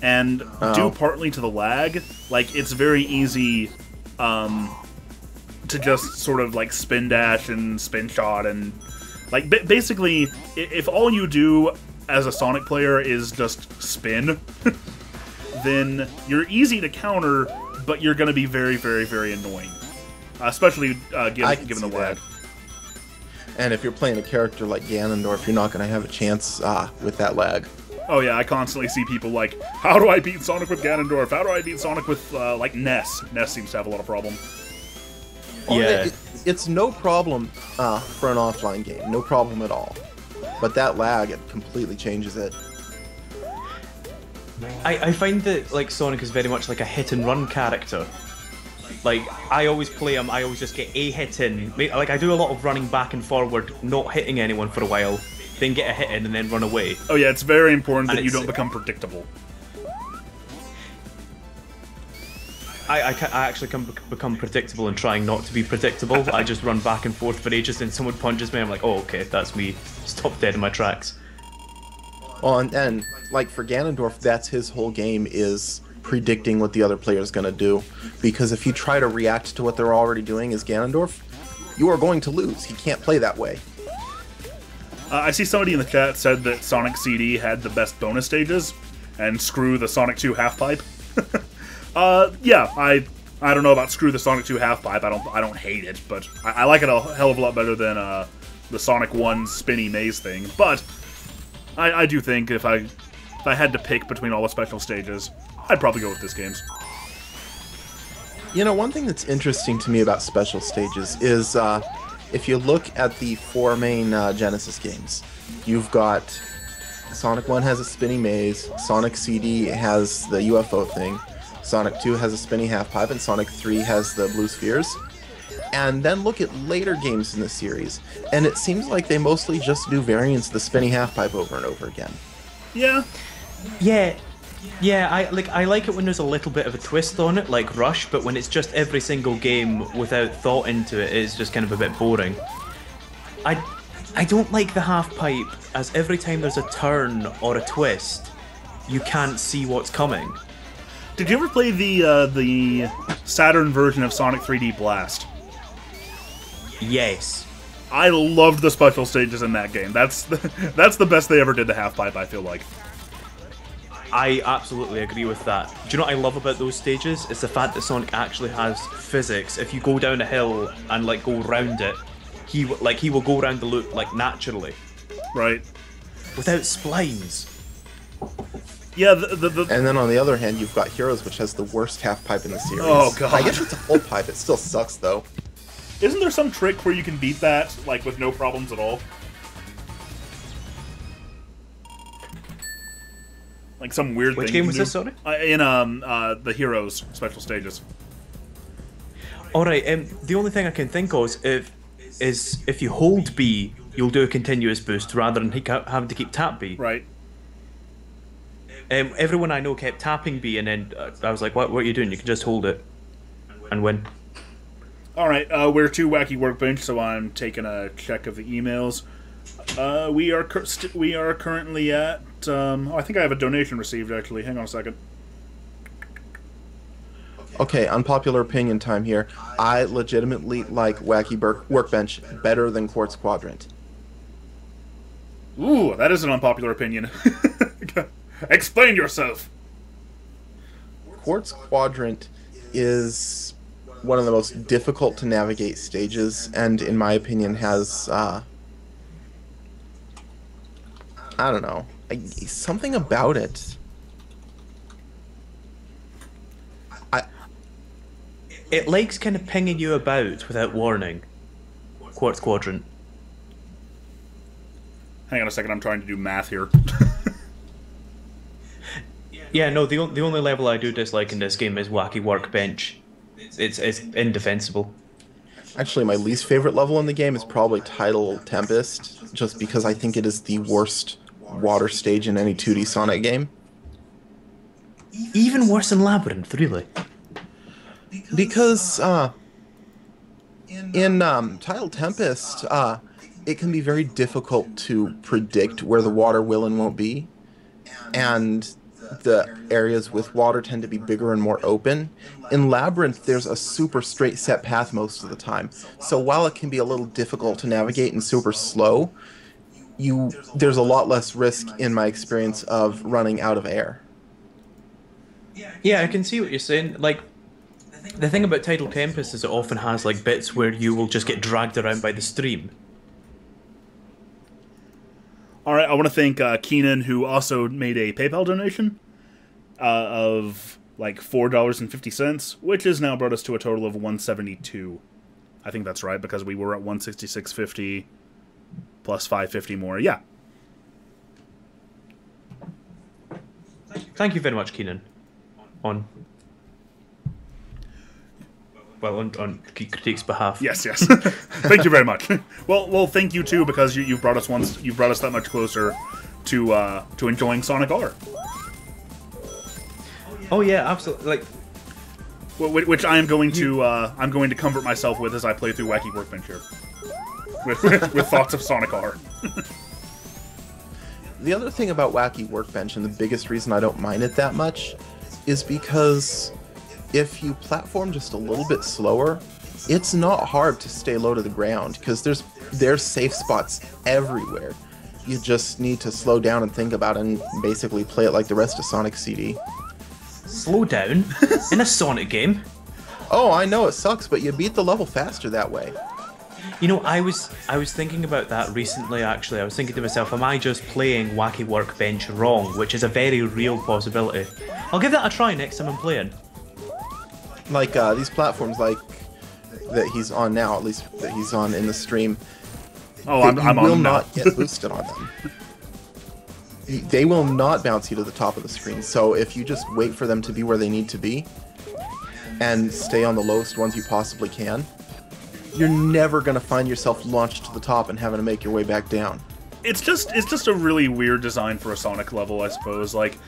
and due partly to the lag, like, it's very easy to just sort of, like, spin dash and spin shot and, like, basically, if all you do as a Sonic player is just spin, then you're easy to counter, but you're going to be very, very, very annoying. Especially given the lag. And if you're playing a character like Ganondorf, you're not going to have a chance with that lag. Oh yeah, I constantly see people like, how do I beat Sonic with Ganondorf? How do I beat Sonic with, like, Ness? Ness seems to have a lot of problem. Yeah. It's no problem for an offline game. No problem at all. But that lag, it completely changes it. I find that, like, Sonic is very much like a hit-and-run character. Like, I always play him, I always just get a hit in. Like, I do a lot of running back and forward, not hitting anyone for a while, then get a hit in and then run away. Oh yeah, it's very important that you don't become predictable. I actually become predictable and trying not to be predictable. I just run back and forth for ages, and someone punches me, I'm like, oh, okay, that's me. Stop dead in my tracks. Well, and like, for Ganondorf, that's his whole game, is predicting what the other player is going to do. Because if you try to react to what they're already doing as Ganondorf, you are going to lose. He can't play that way. I see somebody in the chat said that Sonic CD had the best bonus stages, and screw the Sonic 2 half-pipe. Yeah, I don't know about screw the Sonic 2 half-pipe. I don't hate it, but I like it a hell of a lot better than the Sonic 1 spinny maze thing. But I do think if I had to pick between all the special stages, I'd probably go with this game's. You know, one thing that's interesting to me about special stages is if you look at the 4 main Genesis games, you've got Sonic 1 has a spinny maze, Sonic CD has the UFO thing, Sonic 2 has a spinny half-pipe, and Sonic 3 has the blue spheres. And then look at later games in the series, and it seems like they mostly just do variants of the spinny half-pipe over and over again. Yeah. Yeah, I like it when there's a little bit of a twist on it, like Rush, but when it's just every single game without thought into it, it's just kind of a bit boring. I don't like the half-pipe, as every time there's a turn or a twist, you can't see what's coming. Did you ever play the Saturn version of Sonic 3D Blast? Yes. I loved the special stages in that game. That's the best they ever did to Half-Pipe, I feel like. I absolutely agree with that. Do you know what I love about those stages? It's the fact that Sonic actually has physics. If you go down a hill and like go round it, he will go around the loop like naturally, Right. without splines. Yeah, And then on the other hand, you've got Heroes, which has the worst half pipe in the series. Oh, God. I guess it's a full pipe. It still sucks, though. Isn't there some trick where you can beat that, like, with no problems at all? Like some weird Which thing. game you was can this, sorry? do. In the Heroes special stages. Alright, the only thing I can think of is if you hold B, you'll do a continuous boost rather than having to keep tap B. Right. Everyone I know kept tapping B, and then I was like, what are you doing? You can just hold it and win. Alright, we're to Wacky Workbench, so I'm taking a check of the emails. We are currently at... I think I have a donation received, actually. Hang on a second. Okay, unpopular opinion time here. I legitimately like Wacky Workbench better than Quartz Quadrant. Ooh, that is an unpopular opinion. Explain yourself! Quartz Quadrant is one of the most difficult to navigate stages, and in my opinion has, I don't know, something about it. It likes kind of pinging you about without warning. Quartz Quadrant. Hang on a second, I'm trying to do math here. Yeah, no, the only level I do dislike in this game is Wacky Workbench. It's indefensible. Actually, my least favorite level in the game is probably Tidal Tempest, just because I think it is the worst water stage in any 2D Sonic game. Even worse than Labyrinth, really. Because in Tidal Tempest, it can be very difficult to predict where the water will and won't be, and the areas with water tend to be bigger and more open. In Labyrinth, there's a super straight set path most of the time, so while it can be a little difficult to navigate and super slow, there's a lot less risk, in my experience, of running out of air. Yeah, I can see what you're saying. Like, the thing about Tidal Tempest is it often has like bits where you will just get dragged around by the stream. Alright, I want to thank Keenan, who also made a PayPal donation of like $4.50, which has now brought us to a total of $172. I think that's right, because we were at $166.50 plus $5.50 more. Yeah. Thank you very much, Keenan. On Critique's behalf. Yes. Thank you very much. Well, thank you too, because you've brought us that much closer to enjoying Sonic R. Oh yeah, absolutely. Like, which I am going to comfort myself with as I play through Wacky Workbench here, with thoughts of Sonic R. The other thing about Wacky Workbench, and the biggest reason I don't mind it that much, is because if you platform just a little bit slower, it's not hard to stay low to the ground, because there's safe spots everywhere. You just need to slow down and think about it and basically play it like the rest of Sonic CD. slow down in a Sonic game. Oh, I know it sucks, but you beat the level faster that way. You know, I was thinking about that recently, actually. I was thinking to myself, am I just playing Wacky Workbench wrong? Which is a very real possibility. I'll give that a try next time I'm playing. Like, these platforms, like, that he's on now, at least that he's on in the stream, Oh, I'm on will them now. not get boosted on them. They will not bounce you to the top of the screen, so if you just wait for them to be where they need to be, and stay on the lowest ones you possibly can, you're never going to find yourself launched to the top and having to make your way back down. It's just a really weird design for a Sonic level, I suppose. Like,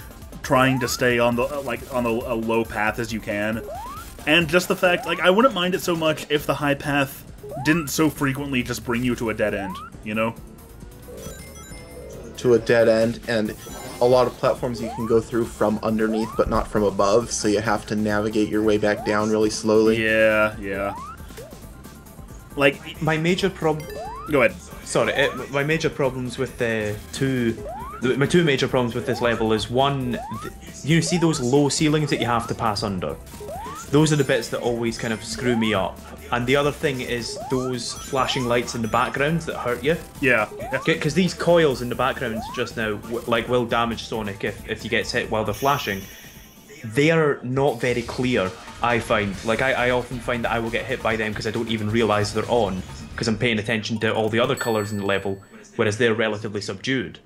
trying to stay on a low path as you can, and just the fact, like, I wouldn't mind it so much if the high path didn't so frequently just bring you to a dead end, you know? to a dead end, and a lot of platforms you can go through from underneath, but not from above, so you have to navigate your way back down really slowly. Yeah. Like, My major problem. go ahead. Sorry, my major problems with my two major problems with this level is one, you see those low ceilings that you have to pass under. Those are the bits that always kind of screw me up. And the other thing is those flashing lights in the background that hurt you. Yeah. Because these coils in the background just now, like, will damage Sonic if he gets hit while they're flashing. They are not very clear, I find. Like, I often find that I will get hit by them because I don't even realise they're on, because I'm paying attention to all the other colours in the level, whereas they're relatively subdued.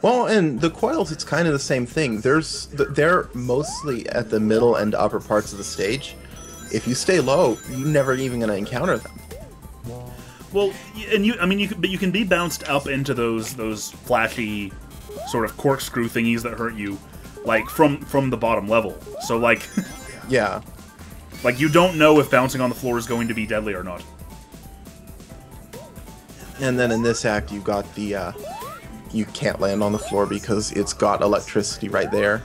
Well, and the coils, it's kind of the same thing. They're mostly at the middle and upper parts of the stage. If you stay low, you're never even going to encounter them. Well, and you can be bounced up into those flashy sort of corkscrew thingies that hurt you, like from the bottom level. So like, Yeah. like you don't know if bouncing on the floor is going to be deadly or not. And then in this act, you got the, you can't land on the floor because it's got electricity right there.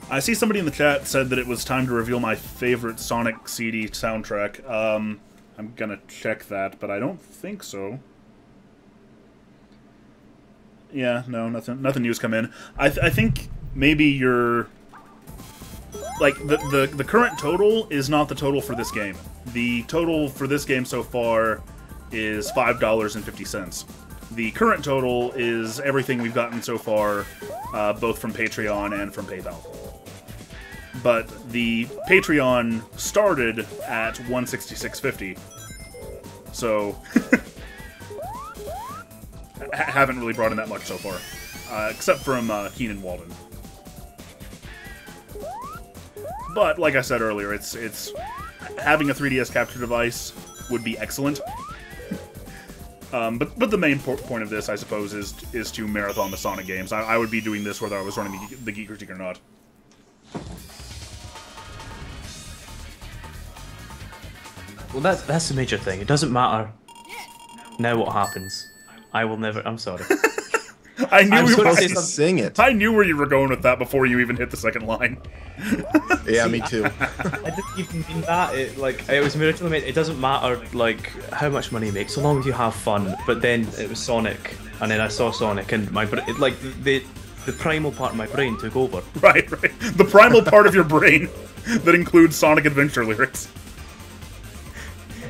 I see somebody in the chat said that it was time to reveal my favorite Sonic CD soundtrack. I'm gonna check that, but I don't think so. Yeah, no, nothing new's come in. I think maybe you're... Like, the current total is not the total for this game. The total for this game so far is $5.50. The current total is everything we've gotten so far, both from Patreon and from PayPal. But the Patreon started at $166.50, so haven't really brought in that much so far, except from Keenan Walden. But like I said earlier, it's having a 3DS capture device would be excellent. But the main point of this, I suppose, is to marathon the Sonic games. I would be doing this whether I was running the Geek Critique or not. Well, that's the major thing. It doesn't matter now what happens. I will never... I'm sorry. I knew I'm you supposed were, to say something. Sing it. I knew where you were going with that before you even hit the second line. Yeah, me too. I didn't even mean that. It was originally meant, it doesn't matter like how much money you make, so long as you have fun. But then it was Sonic, and then I saw Sonic, and the primal part of my brain took over. Right. The primal part of your brain that includes Sonic Adventure lyrics.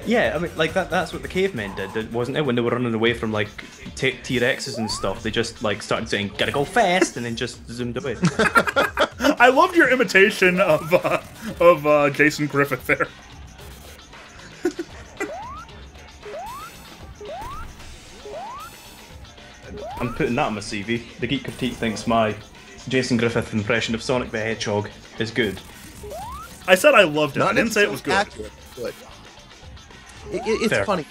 Yeah, I mean, like that's what the cavemen did, wasn't it? When they were running away from like T-Rexes and stuff, they just like started saying "gotta go fast" and then just zoomed away. I loved your imitation of Jason Griffith there. I'm putting that on my CV. The Geek Critique thinks my Jason Griffith impression of Sonic the Hedgehog is good. I said I loved it. Not I didn't say it was good. accurate, but it's Fair. funny.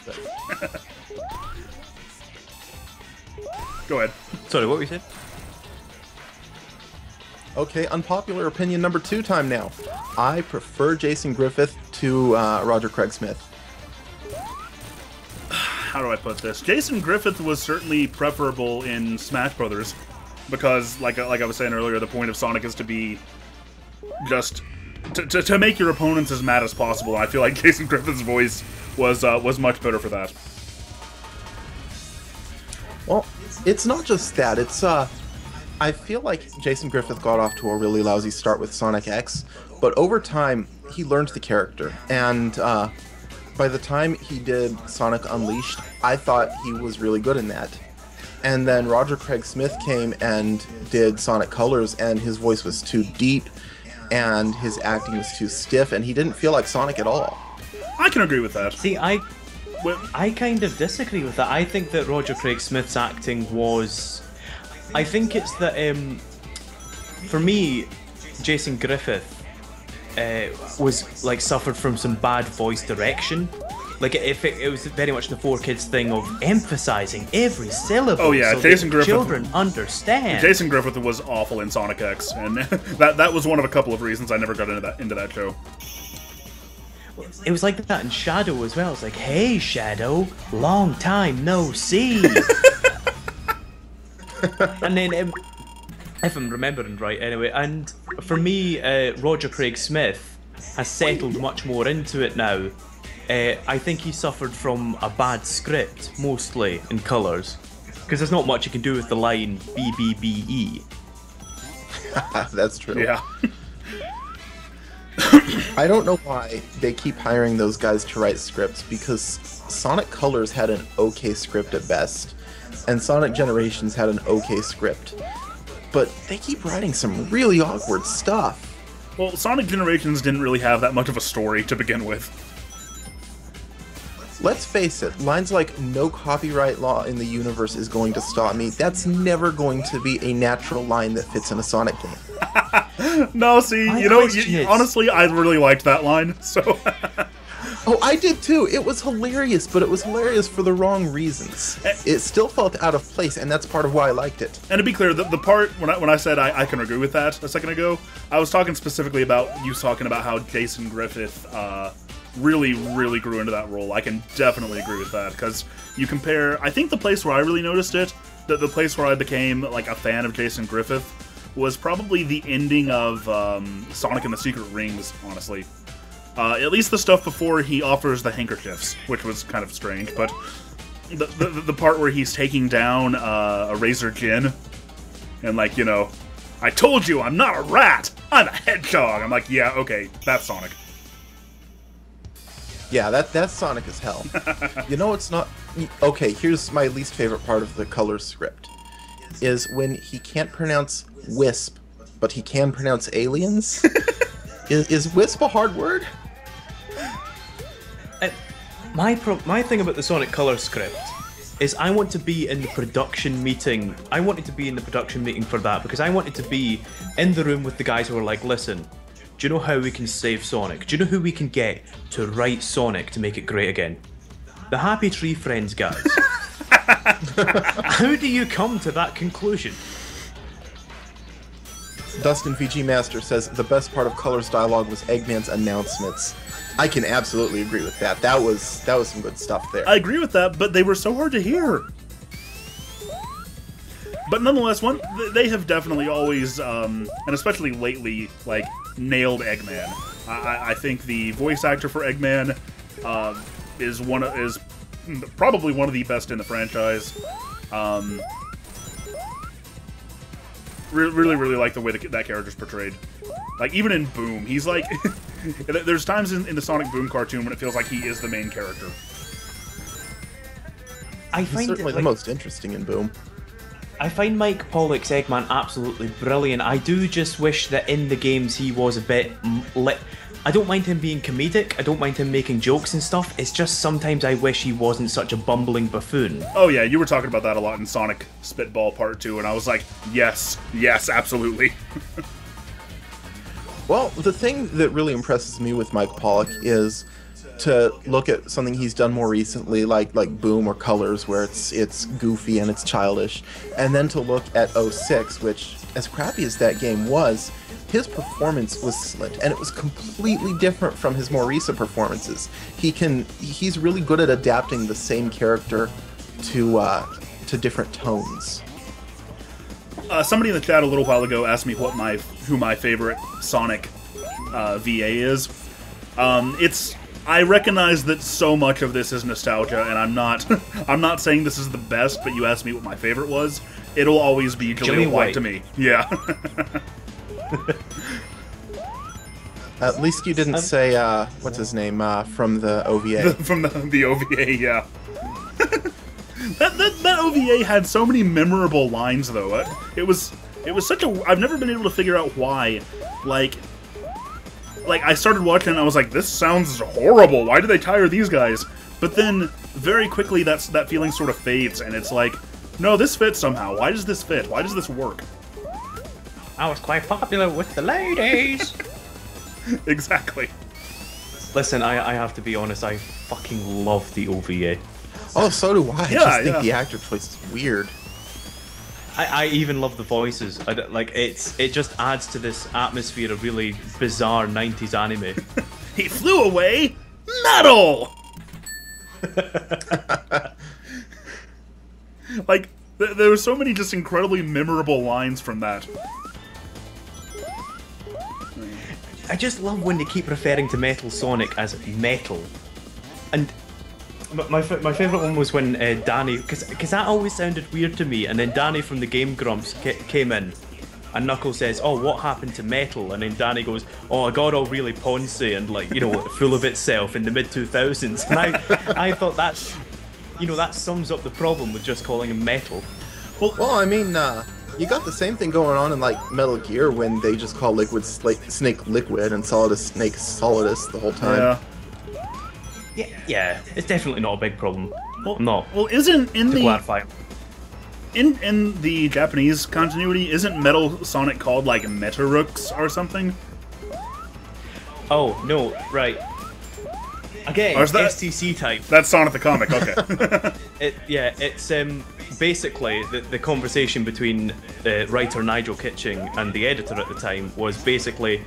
Go ahead. Sorry, what were you saying? Okay, unpopular opinion number 2 time now. I prefer Jason Griffith to Roger Craig Smith. How do I put this? Jason Griffith was certainly preferable in Smash Brothers, because, like I was saying earlier, the point of Sonic is to be just to make your opponents as mad as possible. I feel like Jason Griffith's voice was much better for that. Well, it's not just that. It's I feel like Jason Griffith got off to a really lousy start with Sonic X, but over time he learned the character, and by the time he did Sonic Unleashed, I thought he was really good in that. And then Roger Craig Smith came and did Sonic Colors, and his voice was too deep, and his acting was too stiff, and he didn't feel like Sonic at all. I can agree with that. See, I kind of disagree with that. I think that Roger Craig Smith's acting was... I think it's that, for me, Jason Griffith was, like, suffered from some bad voice direction. Like, it was very much the 4Kids thing of emphasizing every syllable. Oh yeah, so Jason that Griffith. children understand. Jason Griffith was awful in Sonic X, and that was one of a couple of reasons I never got into that show. It was like that in Shadow as well. It's like, hey, Shadow, long time no see. And then, if I'm remembering right, anyway, and for me, Roger Craig Smith has settled much more into it now. I think he suffered from a bad script, mostly in colours, because there's not much you can do with the line BBBE. That's true. Yeah. I don't know why they keep hiring those guys to write scripts, because Sonic Colors had an okay script at best, and Sonic Generations had an okay script. But they keep writing some really awkward stuff. Well, Sonic Generations didn't really have that much of a story to begin with. Let's face it, lines like "no copyright law in the universe is going to stop me," that's never going to be a natural line that fits in a Sonic game. No, see, honestly, I really liked that line, so... Oh, I did too. It was hilarious, but it was hilarious for the wrong reasons. It still felt out of place, and that's part of why I liked it. And to be clear, the part when I said I can agree with that a second ago, I was talking specifically about you talking about how Jason Griffith really grew into that role. I can definitely agree with that, because you compare... I think the place where I really noticed it, the place where I became like a fan of Jason Griffith, was probably the ending of Sonic and the Secret Rings, honestly. At least the stuff before he offers the handkerchiefs, which was kind of strange, but the part where he's taking down a Razor Jin, and like, you know, I told you I'm not a rat, I'm a hedgehog. I'm like, yeah, okay, that's Sonic. Yeah, that's Sonic as hell. You know, it's not... Okay, here's my least favorite part of the Colors script, is when he can't pronounce Wisp, but he can pronounce aliens. Is Wisp a hard word? My thing about the Sonic Color script is I want to be in the production meeting. I wanted to be in the production meeting for that, because I wanted to be in the room with the guys who were like, listen, do you know how we can save Sonic? Do you know who we can get to write Sonic to make it great again? The Happy Tree Friends guys. How do you come to that conclusion? Dustin VG Master says the best part of Colors dialogue was Eggman's announcements. I can absolutely agree with that. That was some good stuff there. I agree with that, but they were so hard to hear. But nonetheless, they have definitely always, and especially lately, like, nailed Eggman. I think the voice actor for Eggman is probably one of the best in the franchise. Really like the way that character's portrayed. Like, even in Boom, he's like... There's times in the Sonic Boom cartoon when it feels like he is the main character. He's certainly the most interesting in Boom. I find Mike Pollock's Eggman absolutely brilliant. I do just wish that in the games he was a bit... I don't mind him being comedic, I don't mind him making jokes and stuff, it's just sometimes I wish he wasn't such a bumbling buffoon. Oh yeah, you were talking about that a lot in Sonic Spitball Part 2, and I was like, yes, absolutely. Well, the thing that really impresses me with Mike Pollock is to look at something he's done more recently, like Boom or Colors, where it's goofy and it's childish, and then to look at 06, which, as crappy as that game was, his performance was excellent, and it was completely different from his more recent performances. He's really good at adapting the same character to different tones. Somebody in the chat a little while ago asked me who my favorite Sonic VA is. I recognize that so much of this is nostalgia, and I'm not saying this is the best, but you asked me what my favorite was. It'll always be Jaleel White to me. Yeah. At least you didn't say what's his name from the OVA. From the OVA, yeah. That OVA had so many memorable lines, though. It was such a... I've never been able to figure out why. Like I started watching and I was like, this sounds horrible. Why do they tire these guys? But then very quickly that feeling sort of fades, and it's like, no, this fits somehow. Why does this fit? Why does this work? I was quite popular with the ladies. Exactly. Listen, I have to be honest, I fucking love the OVA. Oh, so do I. Yeah, I just think the actor choice is weird. I even love the voices. It just adds to this atmosphere of really bizarre 90s anime. He flew away metal! Like, There were so many just incredibly memorable lines from that. I just love when they keep referring to Metal Sonic as Metal. And my favourite one was when Danny, because that always sounded weird to me, and then Danny from the Game Grumps came in, and Knuckles says, "Oh, what happened to Metal?" And then Danny goes, "Oh, it got all really poncy and, like, you know, full of itself in the mid-2000s." And I thought that's, you know, that sums up the problem with just calling him Metal. Well, I mean, you got the same thing going on in, like, Metal Gear when they just call Liquid Snake Liquid and Solidus Snake Solidus the whole time. Yeah, it's definitely not a big problem. Well, No. Well, isn't in To the clarify. in the Japanese continuity, isn't Metal Sonic called like Metarooks or something? Oh, no, right. Again, Or is that- STC type. That's Sonic the Comic. Okay. It's basically the conversation between writer Nigel Kitching and the editor at the time was basically,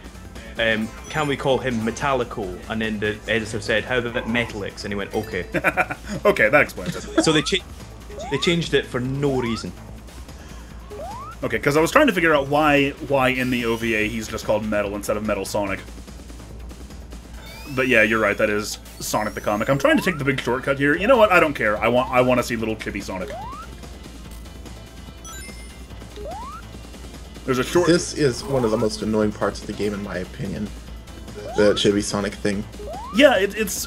can we call him Metallico? And then the editor said, how about Metalix? And he went, okay. Okay, that explains it. So they changed it for no reason. Okay, because I was trying to figure out why in the OVA he's just called Metal instead of Metal Sonic. But yeah, you're right. That is Sonic the Comic. I'm trying to take the big shortcut here. You know what? I don't care. I want to see little chibi Sonic. There's a short. This is one of the most annoying parts of the game, in my opinion. The Chibi Sonic thing. Yeah, it's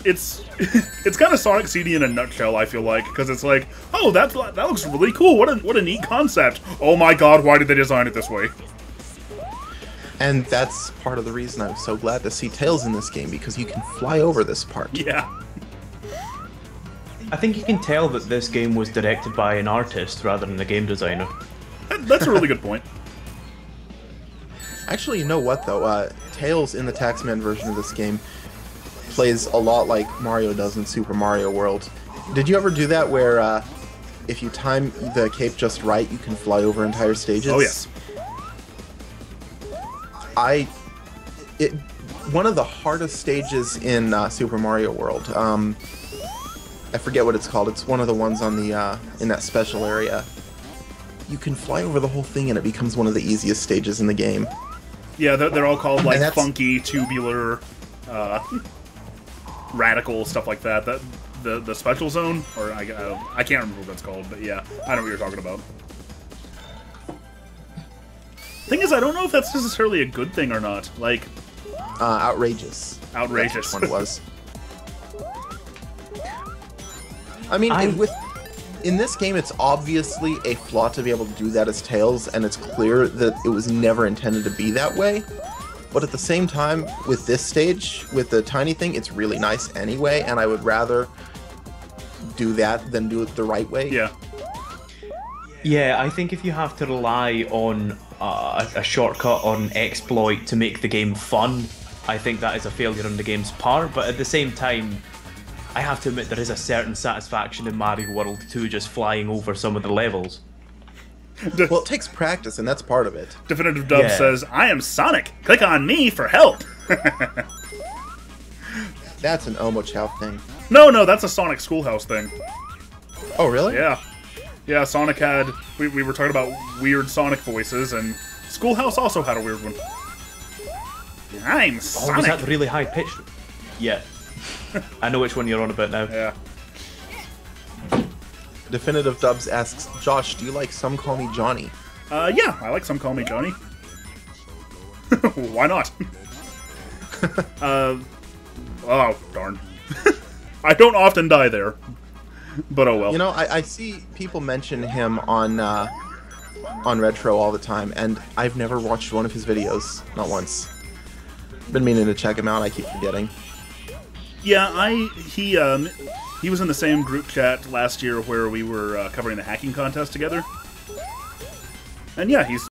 kind of Sonic CD in a nutshell. I feel like, because it's like, oh, that looks really cool. What a neat concept. Oh my God, why did they design it this way? And that's part of the reason I'm so glad to see Tails in this game, because you can fly over this part. Yeah. I think you can tell that this game was directed by an artist rather than a game designer. That's a really good point. Actually, you know what, though? Tails in the Taxman version of this game plays a lot like Mario does in Super Mario World. Did you ever do that where if you time the cape just right, you can fly over entire stages? Oh yes. One of the hardest stages in Super Mario World. I forget what it's called. It's one of the ones on the in that special area. You can fly over the whole thing, and it becomes one of the easiest stages in the game. Yeah, they're all called like that's- funky, tubular, radical stuff like that. The special zone, or I can't remember what that's called, but yeah, I know what you're talking about. Thing is, I don't know if that's necessarily a good thing or not. Like, Outrageous. outrageous. That's which one it was. I mean, in this game, it's obviously a flaw to be able to do that as Tails, and it's clear that it was never intended to be that way. But at the same time, with this stage, with the tiny thing, it's really nice anyway, and I would rather do that than do it the right way. Yeah. Yeah, I think if you have to rely on a shortcut or an exploit to make the game fun, I think that is a failure on the game's part. But at the same time, I have to admit there is a certain satisfaction in Mario World 2 just flying over some of the levels. Well, it takes practice, and that's part of it. Definitive Dub Yeah. says, I am Sonic. Click on me for help. That's an Omo Chow thing. No, that's a Sonic Schoolhouse thing. Oh, really? Yeah. Yeah, Sonic had... We were talking about weird Sonic voices, and Schoolhouse also had a weird one. I'm Oh, Sonic. was that the really high pitched? Yeah. I know which one you're on about now. Yeah. Definitive Dubs asks, Josh, do you like Some Call Me Johnny? Yeah, I like Some Call Me Johnny. Why not? Oh, darn. I don't often die there. But oh well. You know, I see people mention him on Retro all the time, and I've never watched one of his videos, not once. Been meaning to check him out, I keep forgetting. Yeah, he was in the same group chat last year where we were covering the hacking contest together. And yeah, he's